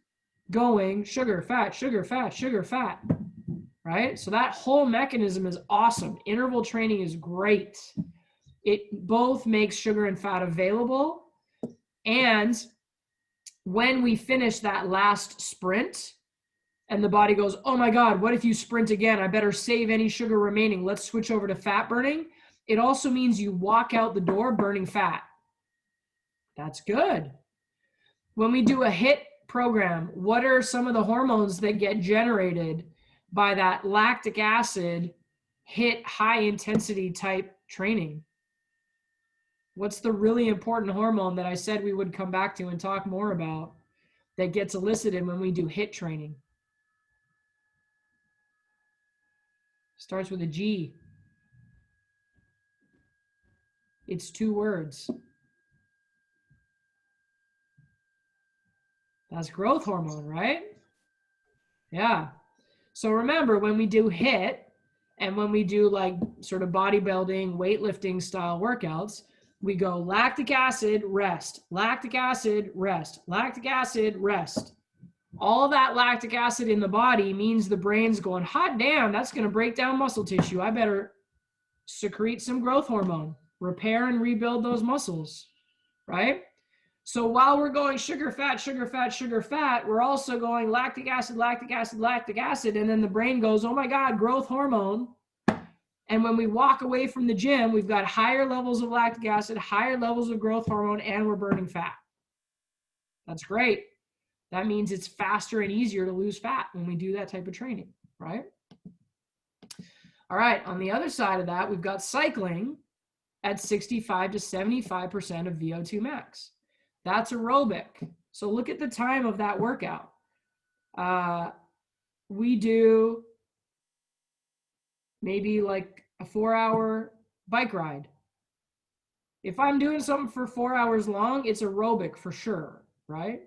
going sugar, fat, sugar, fat, sugar, fat, right? So that whole mechanism is awesome. Interval training is great. It both makes sugar and fat available. And when we finish that last sprint and the body goes, oh my God, what if you sprint again? I better save any sugar remaining. Let's switch over to fat burning. It also means you walk out the door burning fat. That's good. When we do a HIIT program, what are some of the hormones that get generated by that lactic acid HIIT high intensity type training? What's the really important hormone that I said we would come back to and talk more about that gets elicited when we do HIIT training? Starts with a G. It's 2 words. That's growth hormone, right? Yeah. So remember, when we do HIIT, And when we do like sort of bodybuilding, weightlifting style workouts, we go lactic acid, rest, lactic acid, rest, lactic acid, rest. All that lactic acid in the body means the brain's going, hot damn, that's going to break down muscle tissue. I better secrete some growth hormone, repair and rebuild those muscles, right? So while we're going sugar, fat, sugar, fat, sugar, fat, we're also going lactic acid, lactic acid, lactic acid. And then the brain goes, oh my God, growth hormone. And when we walk away from the gym, we've got higher levels of lactic acid, higher levels of growth hormone, and we're burning fat. That's great. That means it's faster and easier to lose fat when we do that type of training, right? All right, on the other side of that, we've got cycling at 65 to 75% of VO2 max. That's aerobic. So look at the time of that workout. We do maybe like a 4-hour bike ride. If I'm doing something for 4 hours long, it's aerobic for sure, right?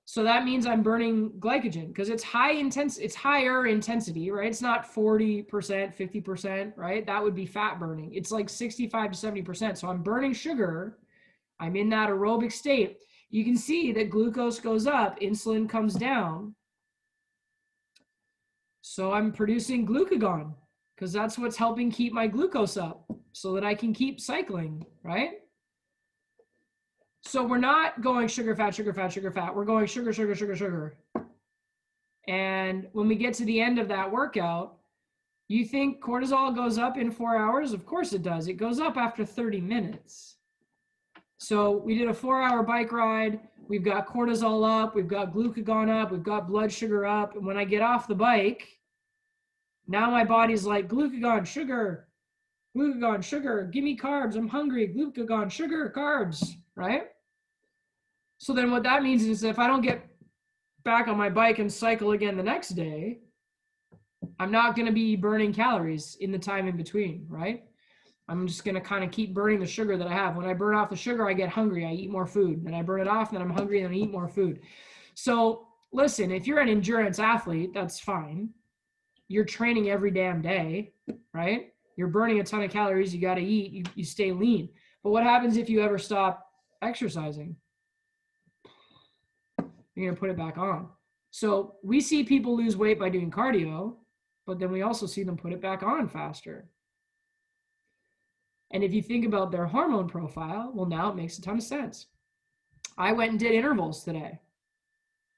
So that means I'm burning glycogen because it's higher intensity, right? It's not 40%, 50%, right? That would be fat burning. It's like 65 to 70%. So I'm burning sugar. I'm in that aerobic state. You can see that glucose goes up, insulin comes down. So I'm producing glucagon because that's what's helping keep my glucose up so that I can keep cycling, right? So we're not going sugar, fat, sugar, fat, sugar, fat. We're going sugar, sugar, sugar, sugar. And when we get to the end of that workout, you think cortisol goes up in 4 hours? Of course it does. It goes up after 30 minutes. So we did a 4-hour bike ride. We've got cortisol up. We've got glucagon up. We've got blood sugar up. And when I get off the bike, now my body's like, glucagon, sugar, give me carbs. I'm hungry. Glucagon, sugar, carbs, right? So then what that means is if I don't get back on my bike and cycle again the next day, I'm not going to be burning calories in the time in between, right? I'm just going to kind of keep burning the sugar that I have. When I burn off the sugar, I get hungry. I eat more food. Then I burn it off, and then I'm hungry, and I eat more food. So listen, if you're an endurance athlete, that's fine. You're training every damn day, right? You're burning a ton of calories. You got to eat. You stay lean. But what happens if you ever stop exercising? You're going to put it back on. So we see people lose weight by doing cardio, but then we also see them put it back on faster. And if you think about their hormone profile, well, now it makes a ton of sense. I went and did intervals today.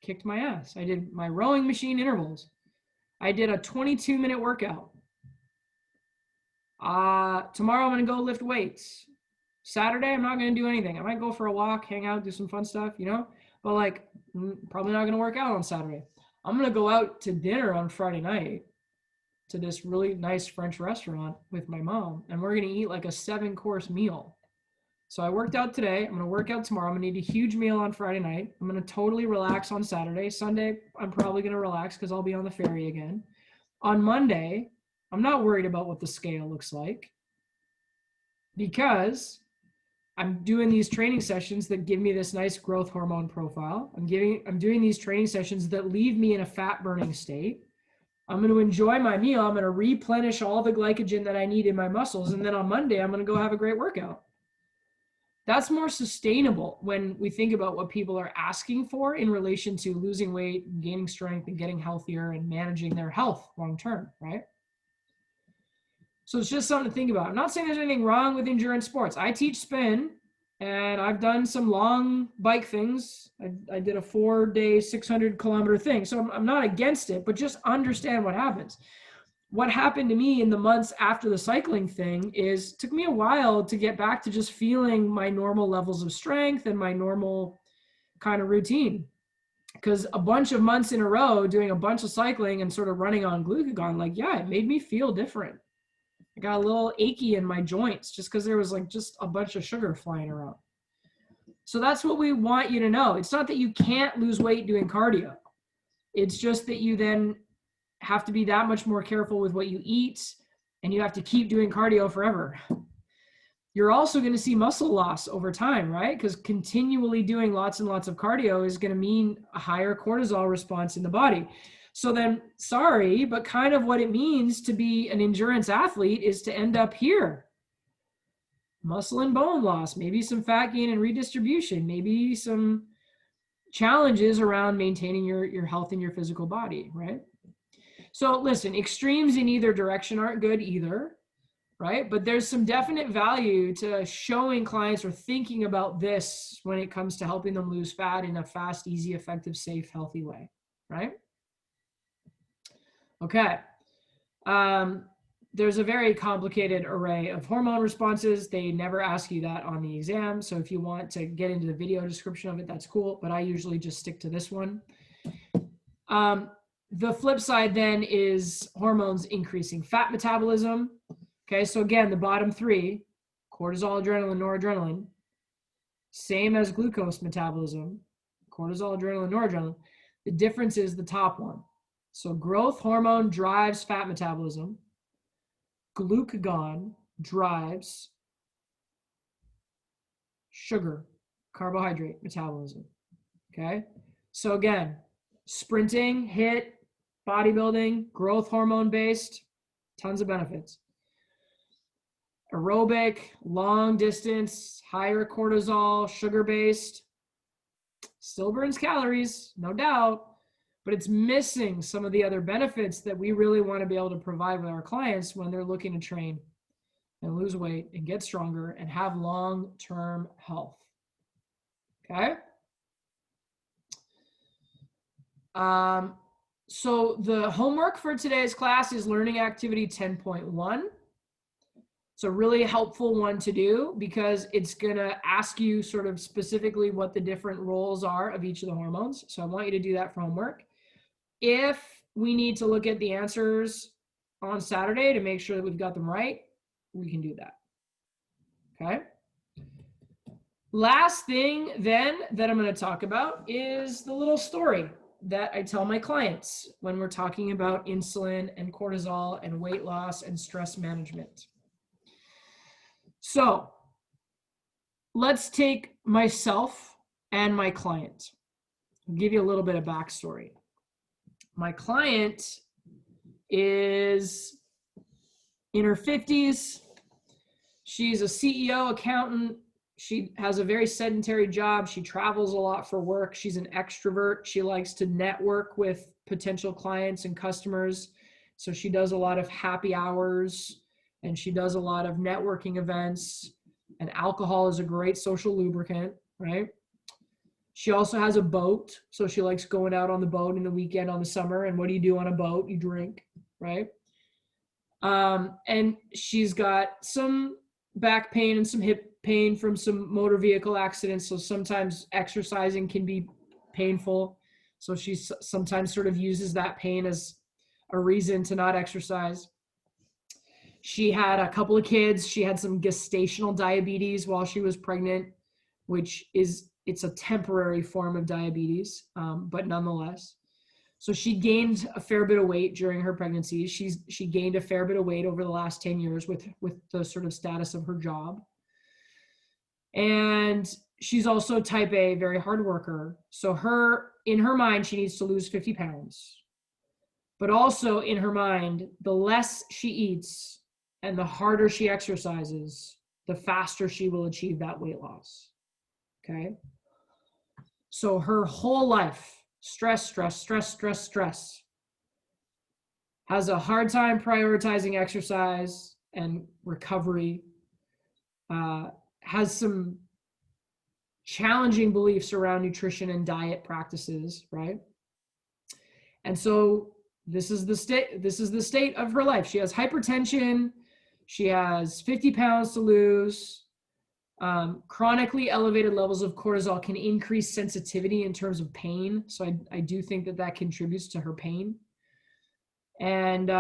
Kicked my ass. I did my rowing machine intervals. I did a 22-minute workout. Tomorrow I'm going to go lift weights. Saturday, I'm not going to do anything. I might go for a walk, hang out, do some fun stuff, you know? But like, probably not going to work out on Saturday. I'm going to go out to dinner on Friday night to this really nice French restaurant with my mom. And we're going to eat like a 7-course meal. So I worked out today. I'm going to work out tomorrow. I'm going to eat a huge meal on Friday night. I'm going to totally relax on Saturday. Sunday, I'm probably going to relax because I'll be on the ferry again. On Monday, I'm not worried about what the scale looks like because I'm doing these training sessions that give me this nice growth hormone profile. I'm doing these training sessions that leave me in a fat burning state. I'm going to enjoy my meal. I'm going to replenish all the glycogen that I need in my muscles. And then on Monday, I'm going to go have a great workout. That's more sustainable when we think about what people are asking for in relation to losing weight, gaining strength, and getting healthier and managing their health long-term, right? So it's just something to think about. I'm not saying there's anything wrong with endurance sports. I teach spin, and I've done some long bike things. I did a 4-day, 600-kilometer thing. So I'm not against it, but just understand what happens. What happened to me in the months after the cycling thing is it took me a while to get back to just feeling my normal levels of strength and my normal kind of routine. Because a bunch of months in a row doing a bunch of cycling and sort of running on glucagon, like, yeah, it made me feel different. I got a little achy in my joints just because there was like just a bunch of sugar flying around. So that's what we want you to know. It's not that you can't lose weight doing cardio. It's just that you then have to be that much more careful with what you eat, and you have to keep doing cardio forever. You're also going to see muscle loss over time, right? Because continually doing lots and lots of cardio is going to mean a higher cortisol response in the body. So then, sorry, but kind of what it means to be an endurance athlete is to end up here. Muscle and bone loss, maybe some fat gain and redistribution, maybe some challenges around maintaining your health in your physical body, right? So listen, extremes in either direction aren't good either, right? But there's some definite value to showing clients or thinking about this when it comes to helping them lose fat in a fast, easy, effective, safe, healthy way, right? Okay. There's a very complicated array of hormone responses. They never ask you that on the exam. So if you want to get into the video description of it, that's cool. But I usually just stick to this one. The flip side then is hormones increasing fat metabolism. Okay, so again, the bottom three, cortisol, adrenaline, noradrenaline, same as glucose metabolism, cortisol, adrenaline, noradrenaline. The difference is the top one. So growth hormone drives fat metabolism. Glucagon drives sugar, carbohydrate metabolism. Okay, so again, sprinting, HIIT, bodybuilding, growth hormone based, tons of benefits. Aerobic, long distance, higher cortisol, sugar based, still burns calories, no doubt, but it's missing some of the other benefits that we really want to be able to provide with our clients when they're looking to train and lose weight and get stronger and have long-term health. Okay? So the homework for today's class is learning activity 10.1. It's a really helpful one to do because it's going to ask you sort of specifically what the different roles are of each of the hormones. So I want you to do that for homework. If we need to look at the answers on Saturday to make sure that we've got them right, we can do that. Okay. Last thing then that I'm going to talk about is the little story that I tell my clients when we're talking about insulin and cortisol and weight loss and stress management. So let's take myself and my client. I'll give you a little bit of backstory. My client is in her 50s. She's a CEO, accountant. She has a very sedentary job. She travels a lot for work. She's an extrovert. She likes to network with potential clients and customers. So she does a lot of happy hours and she does a lot of networking events. And alcohol is a great social lubricant, right? She also has a boat. So she likes going out on the boat in the weekend on the summer. And what do you do on a boat? You drink, right? And she's got some back pain and some hip pain from some motor vehicle accidents. So sometimes exercising can be painful. So she sometimes sort of uses that pain as a reason to not exercise. She had a couple of kids. She had some gestational diabetes while she was pregnant, which it's a temporary form of diabetes, but nonetheless. So she gained a fair bit of weight during her pregnancy. She gained a fair bit of weight over the last 10 years with the sort of status of her job. And she's also type A, very hard worker. So in her mind, she needs to lose 50 pounds. But also in her mind, the less she eats and the harder she exercises, the faster she will achieve that weight loss. Okay? So her whole life, stress, has a hard time prioritizing exercise and recovery, has some challenging beliefs around nutrition and diet practices, right? And so this is the state of her life. She has hypertension. She has 50 pounds to lose. Chronically elevated levels of cortisol can increase sensitivity in terms of pain. So I do think that contributes to her pain. And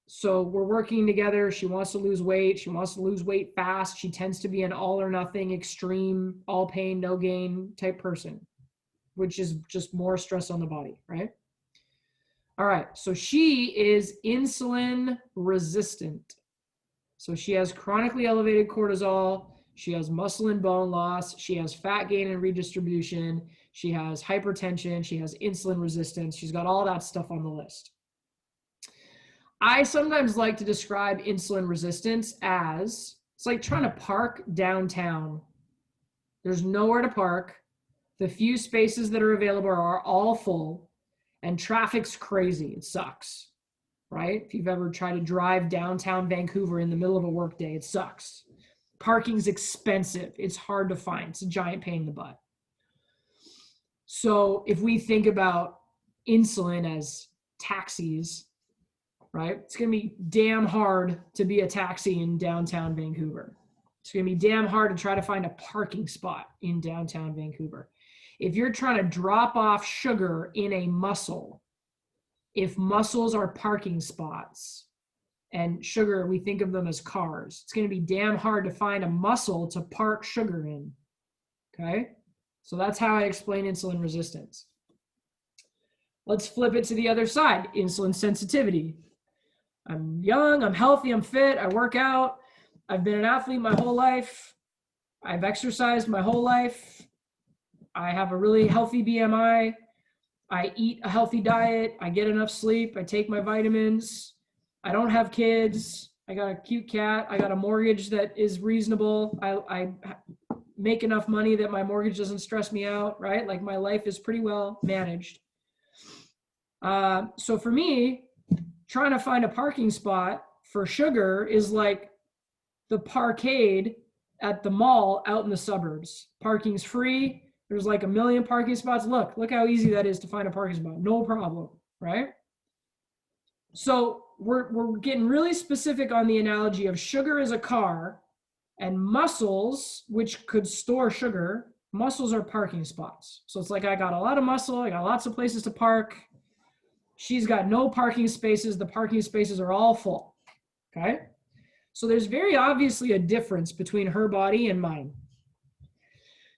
so we're working together. She wants to lose weight. She wants to lose weight fast. She tends to be an all or nothing, extreme, all pain, no gain type person, which is just more stress on the body, right? All right, so she is insulin resistant. So she has chronically elevated cortisol. She has muscle and bone loss. She has fat gain and redistribution. she has hypertension, she has insulin resistance, she's got all that stuff on the list. I sometimes like to describe insulin resistance as, it's like trying to park downtown. There's nowhere to park. The few spaces that are available are all full, and traffic's crazy. It sucks, right? If you've ever tried to drive downtown Vancouver in the middle of a workday, it sucks. Parking's expensive. It's hard to find. It's a giant pain in the butt. So if we think about insulin as taxis, right? It's going to be damn hard to be a taxi in downtown Vancouver. It's going to be damn hard to try to find a parking spot in downtown Vancouver. If you're trying to drop off sugar in a muscle, if muscles are parking spots and sugar, we think of them as cars, it's going to be damn hard to find a muscle to park sugar in. Okay? So that's how I explain insulin resistance. Let's flip it to the other side, insulin sensitivity. I'm young, I'm healthy, I'm fit, I work out, I've been an athlete my whole life, I've exercised my whole life, I have a really healthy BMI, I eat a healthy diet, I get enough sleep, I take my vitamins, I don't have kids, I got a cute cat, I got a mortgage that is reasonable, I make enough money that my mortgage doesn't stress me out, right? Like my life is pretty well managed. So for me, trying to find a parking spot for sugar is like the parkade at the mall out in the suburbs. Parking's free. There's like 1 million parking spots. Look how easy that is to find a parking spot. No problem, right? So we're getting really specific on the analogy of sugar is a car and muscles, which could store sugar, muscles are parking spots. So it's like I got a lot of muscle, I got lots of places to park. She's got no parking spaces. The parking spaces are all full, okay? So there's very obviously a difference between her body and mine.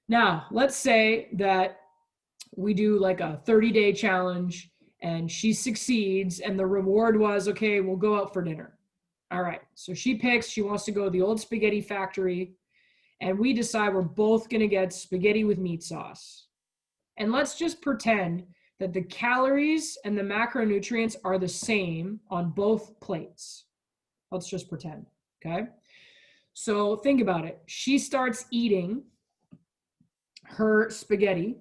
Now, let's say that we do like a 30-day challenge and she succeeds and the reward was, okay, we'll go out for dinner. All right, so she picks, she wants to go to the old spaghetti factory and we decide we're both gonna get spaghetti with meat sauce. And let's just pretend that the calories and the macronutrients are the same on both plates. Let's just pretend, okay? So think about it. She starts eating her spaghetti.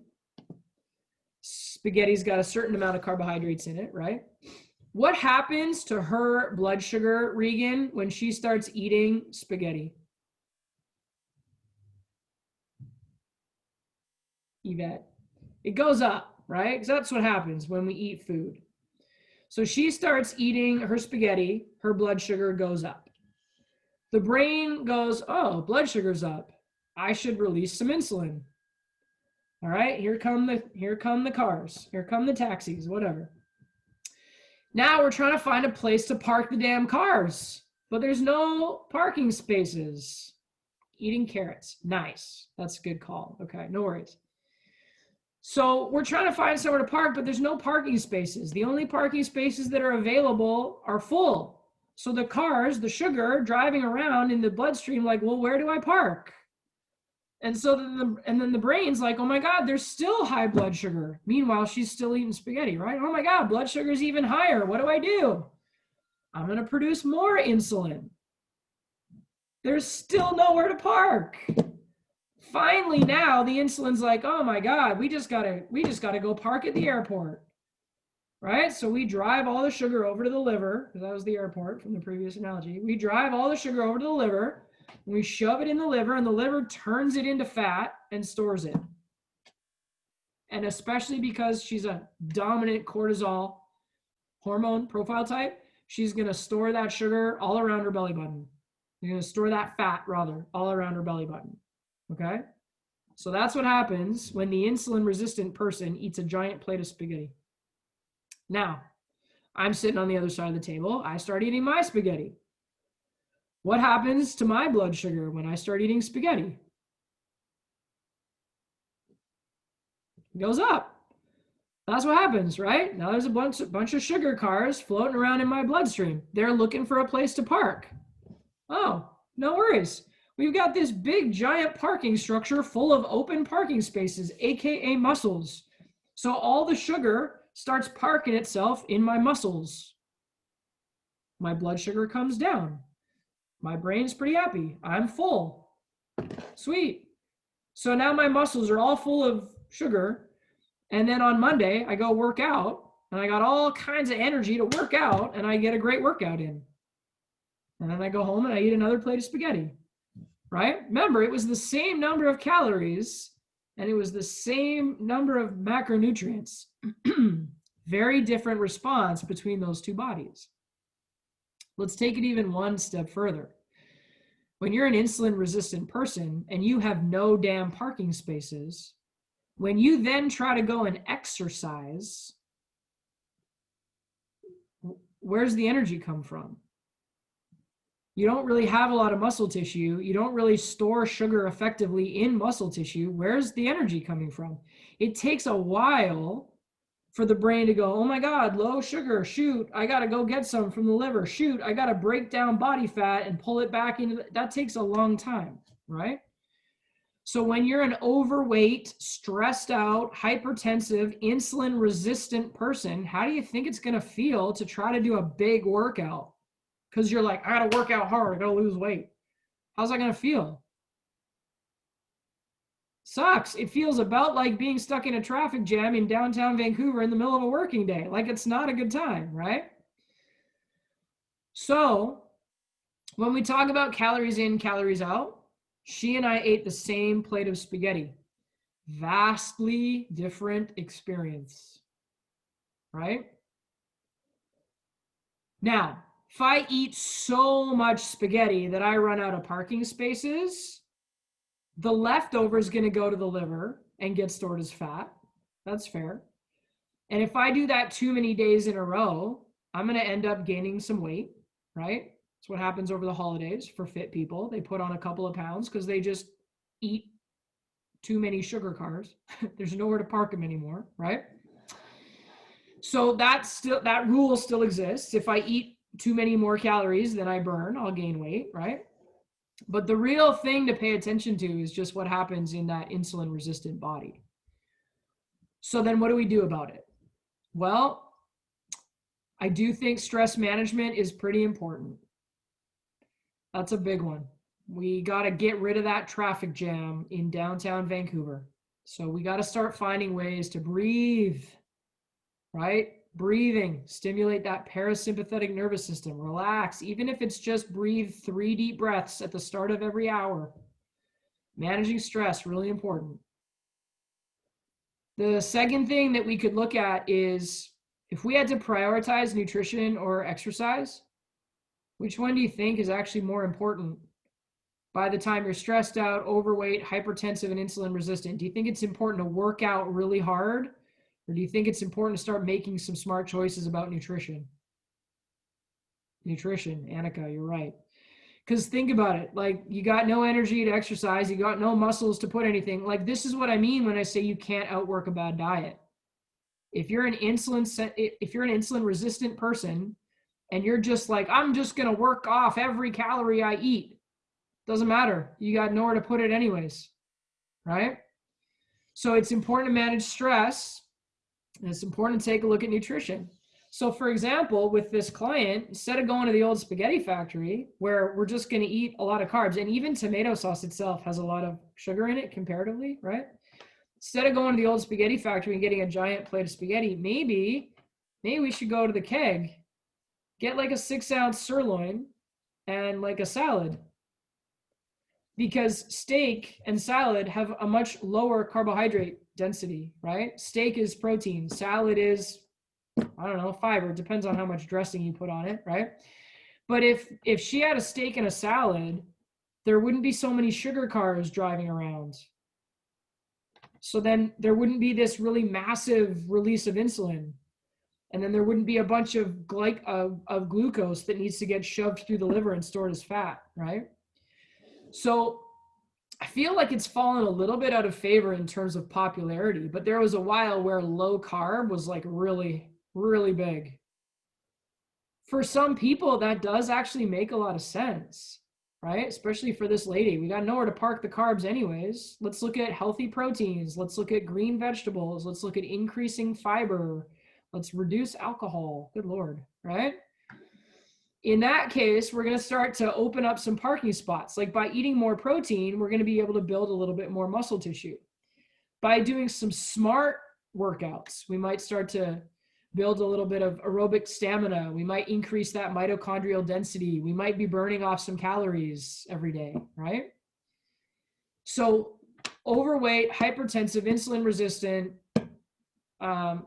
Spaghetti's got a certain amount of carbohydrates in it, right? What happens to her blood sugar, Regan, when she starts eating spaghetti? Yvette. It goes up. Right? Because that's what happens when we eat food. So she starts eating her spaghetti, her blood sugar goes up. The brain goes, oh, blood sugar's up. I should release some insulin. All right, here come the cars, here come the taxis, whatever. Now we're trying to find a place to park the damn cars, but there's no parking spaces. Eating carrots, nice. That's a good call. Okay, no worries. So we're trying to find somewhere to park, but there's no parking spaces. The only parking spaces that are available are full. So the cars, the sugar driving around in the bloodstream, like, well, where do I park? And so then the brain's like, oh my God, there's still high blood sugar. Meanwhile, she's still eating spaghetti, right? Oh my God, blood sugar is even higher. What do? I'm going to produce more insulin. There's still nowhere to park. Finally, now the insulin's like, oh my God, we just gotta go park at the airport, right? So we drive all the sugar over to the liver, because that was the airport from the previous analogy. We drive all the sugar over to the liver, and we shove it in the liver, and the liver turns it into fat and stores it. And especially because she's a dominant cortisol hormone profile type, she's gonna store that sugar all around her belly button. You're gonna store that fat, rather, all around her belly button. Okay, so that's what happens when the insulin resistant person eats a giant plate of spaghetti. Now, I'm sitting on the other side of the table. I start eating my spaghetti. What happens to my blood sugar when I start eating spaghetti? It goes up. That's what happens, right? Now there's a bunch of sugar cars floating around in my bloodstream. They're looking for a place to park. Oh, no worries. We've got this big giant parking structure full of open parking spaces, AKA muscles. So all the sugar starts parking itself in my muscles. My blood sugar comes down. My brain's pretty happy. I'm full. Sweet. So now my muscles are all full of sugar. And then on Monday, I go work out and I got all kinds of energy to work out and I get a great workout in. And then I go home and I eat another plate of spaghetti, right? Remember, it was the same number of calories and it was the same number of macronutrients. Very different response between those two bodies. Let's take it even one step further. When you're an insulin resistant person and you have no damn parking spaces, when you then try to go and exercise, where's the energy come from? You don't really have a lot of muscle tissue. You don't really store sugar effectively in muscle tissue. Where's the energy coming from? It takes a while for the brain to go, oh my God, low sugar, shoot, I got to go get some from the liver. Shoot, I got to break down body fat and pull it back into that takes a long time, right? So when you're an overweight, stressed out, hypertensive, insulin resistant person, how do you think it's going to feel to try to do a big workout? Because you're like, I got to work out hard, I got to lose weight. How's that going to feel? Sucks. It feels about like being stuck in a traffic jam in downtown Vancouver in the middle of a working day. Like it's not a good time, right? So when we talk about calories in, calories out, she and I ate the same plate of spaghetti. Vastly different experience, right? Now, if I eat so much spaghetti that I run out of parking spaces, the leftover is going to go to the liver and get stored as fat. That's fair. And if I do that too many days in a row, I'm going to end up gaining some weight, right? That's what happens over the holidays for fit people. They put on a couple of pounds because they just eat too many sugar cars. There's nowhere to park them anymore, right? So that rule still exists. If I eat too many more calories than I burn, I'll gain weight, right? But the real thing to pay attention to is just what happens in that insulin resistant body. So then what do we do about it? Well, I do think stress management is pretty important. That's a big one. We got to get rid of that traffic jam in downtown Vancouver. So we got to start finding ways to breathe, right? Breathing, stimulate that parasympathetic nervous system, relax, even if it's just breathe 3 deep breaths at the start of every hour. Managing stress, really important. The second thing that we could look at is if we had to prioritize nutrition or exercise, which one do you think is actually more important by the time you're stressed out, overweight, hypertensive, and insulin resistant? Do you think it's important to work out really hard? Or do you think it's important to start making some smart choices about nutrition? Nutrition, Annika, you're right. Because think about it, like you got no energy to exercise, you got no muscles to put anything. Like this is what I mean when I say you can't outwork a bad diet. If you're an insulin resistant person and you're just like, I'm just going to work off every calorie I eat, doesn't matter. You got nowhere to put it anyways, right? So it's important to manage stress. And it's important to take a look at nutrition. So for example, with this client, instead of going to the old spaghetti factory where we're just going to eat a lot of carbs, and even tomato sauce itself has a lot of sugar in it comparatively, right? Instead of going to the old spaghetti factory and getting a giant plate of spaghetti, maybe we should go to the keg, get like a 6-ounce sirloin and like a salad. Because steak and salad have a much lower carbohydrate density, right? Steak is protein, salad is, I don't know, fiber. It depends on how much dressing you put on it, right? But if she had a steak and a salad, there wouldn't be so many sugar cars driving around. So then there wouldn't be this really massive release of insulin. And then there wouldn't be a bunch of glucose that needs to get shoved through the liver and stored as fat, right? So I feel like it's fallen a little bit out of favor in terms of popularity, but there was a while where low carb was like really, really big. For some people, that does actually make a lot of sense, right? Especially for this lady. We got nowhere to park the carbs anyways. Let's look at healthy proteins. Let's look at green vegetables. Let's look at increasing fiber. Let's reduce alcohol. Good Lord, right? In that case, we're going to start to open up some parking spots. Like by eating more protein, we're going to be able to build a little bit more muscle tissue. By doing some smart workouts, we might start to build a little bit of aerobic stamina. We might increase that mitochondrial density. We might be burning off some calories every day, right? So overweight, hypertensive, insulin resistant,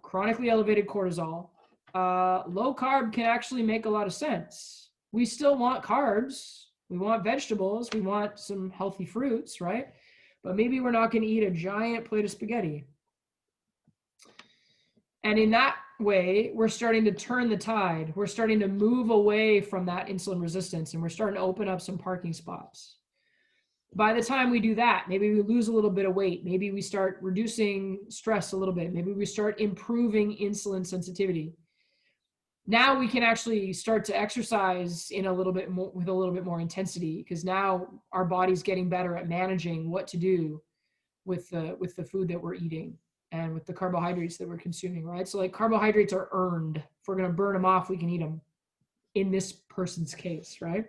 chronically elevated cortisol, low carb can actually make a lot of sense. We still want carbs. We want vegetables. We want some healthy fruits, right? But maybe we're not going to eat a giant plate of spaghetti. And in that way, we're starting to turn the tide. We're starting to move away from that insulin resistance, and we're starting to open up some parking spots. By the time we do that, maybe we lose a little bit of weight. Maybe we start reducing stress a little bit. Maybe we start improving insulin sensitivity. Now we can actually start to exercise in a little bit more, with a little bit more intensity, because now our body's getting better at managing what to do with the food that we're eating and with the carbohydrates that we're consuming, right? So like carbohydrates are earned. If we're going to burn them off, we can eat them in this person's case, right?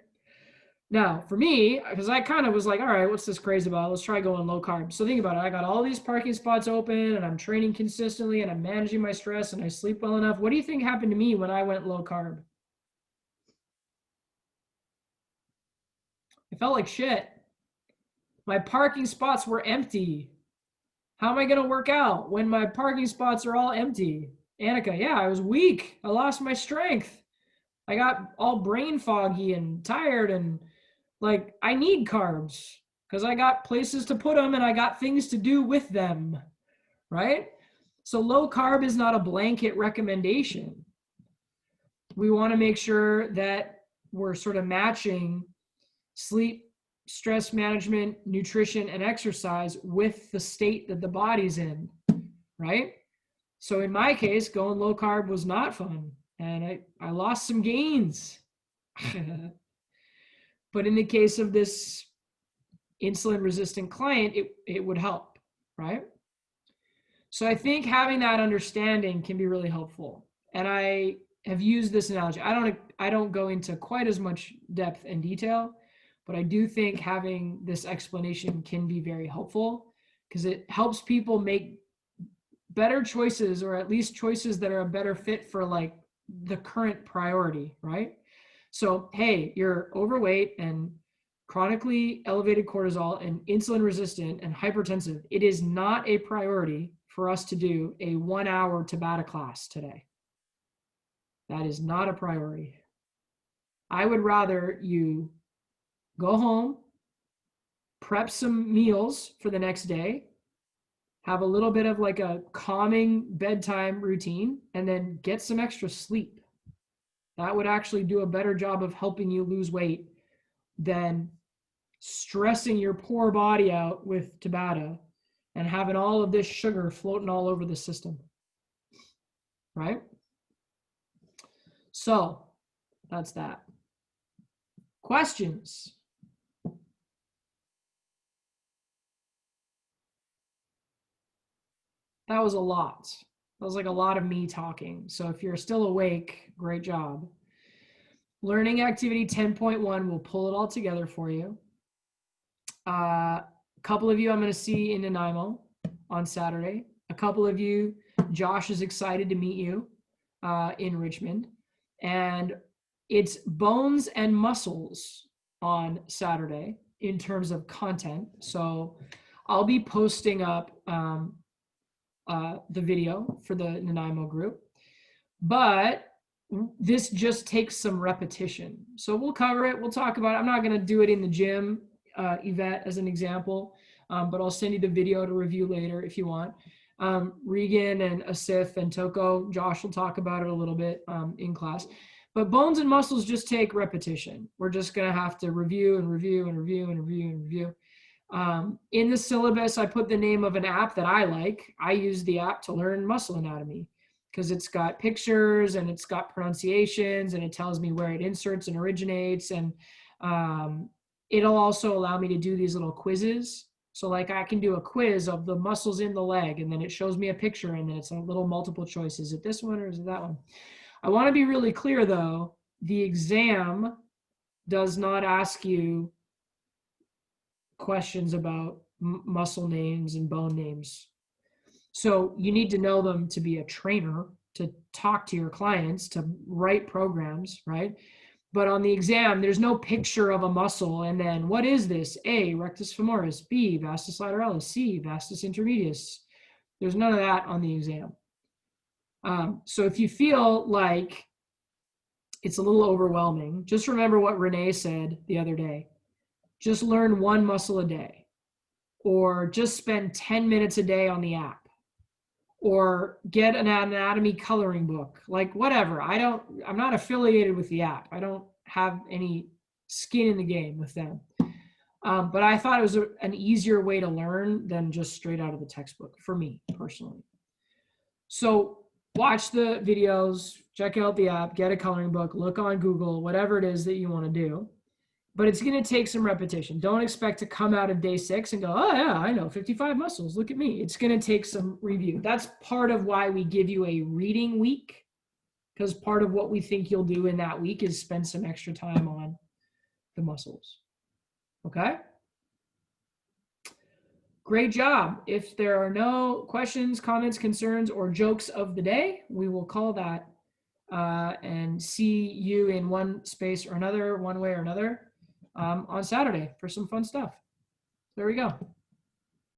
Now, for me, because I kind of was like, all right, what's this crazy about? Let's try going low carb. So think about it. I got all these parking spots open and I'm training consistently and I'm managing my stress and I sleep well enough. What do you think happened to me when I went low carb? I felt like shit. My parking spots were empty. How am I going to work out when my parking spots are all empty? Annika, yeah, I was weak. I lost my strength. I got all brain foggy and tired, and like I need carbs because I got places to put them and I got things to do with them, right? So low carb is not a blanket recommendation. We want to make sure that we're sort of matching sleep, stress management, nutrition, and exercise with the state that the body's in, right? So in my case, going low carb was not fun. And I lost some gains. But in the case of this insulin resistant client, it would help, right? So I think having that understanding can be really helpful. And I have used this analogy. I don't go into quite as much depth and detail, but I do think having this explanation can be very helpful because it helps people make better choices, or at least choices that are a better fit for like the current priority, right? So, hey, you're overweight and chronically elevated cortisol and insulin resistant and hypertensive. It is not a priority for us to do a 1-hour Tabata class today. That is not a priority. I would rather you go home, prep some meals for the next day, have a little bit of like a calming bedtime routine, and then get some extra sleep. That would actually do a better job of helping you lose weight than stressing your poor body out with Tabata and having all of this sugar floating all over the system, right? So that's that. Questions? That was a lot. That was like a lot of me talking. So if you're still awake, great job. Learning activity 10.1 will pull it all together for you. A couple of you I'm going to see in Nanaimo on Saturday. A couple of you, Josh is excited to meet you in Richmond. And it's bones and muscles on Saturday in terms of content. So I'll be posting up the video for the Nanaimo group, but this just takes some repetition. So we'll cover it. We'll talk about it. I'm not going to do it in the gym, Yvette, as an example, but I'll send you the video to review later if you want. Regan and Asif and Toko, Josh will talk about it a little bit in class. But bones and muscles just take repetition. We're just going to have to review and review and review and review and review. In the syllabus, I put the name of an app that I like. I use the app to learn muscle anatomy because it's got pictures and it's got pronunciations and it tells me where it inserts and originates. And it'll also allow me to do these little quizzes. So like I can do a quiz of the muscles in the leg, and then it shows me a picture, and then it's a little multiple choice. Is it this one or is it that one? I want to be really clear though, the exam does not ask you questions about muscle names and bone names. So you need to know them to be a trainer, to talk to your clients, to write programs, right? But on the exam, there's no picture of a muscle and then what is this? A, rectus femoris, B, vastus lateralis, C, vastus intermedius. There's none of that on the exam. So if you feel like it's a little overwhelming, just remember what Renee said the other day. Just learn one muscle a day, or just spend 10 minutes a day on the app, or get an anatomy coloring book, like whatever. I'm not affiliated with the app. I don't have any skin in the game with them. But I thought it was an easier way to learn than just straight out of the textbook for me personally. So watch the videos, check out the app, get a coloring book, look on Google, whatever it is that you want to do. But it's going to take some repetition. Don't expect to come out of day 6 and go, oh yeah, I know 55 muscles. Look at me. It's going to take some review. That's part of why we give you a reading week, because part of what we think you'll do in that week is spend some extra time on the muscles. Okay? Great job. If there are no questions, comments, concerns, or jokes of the day, we will call that and see you in one space or another, one way or another, on Saturday for some fun stuff. There we go.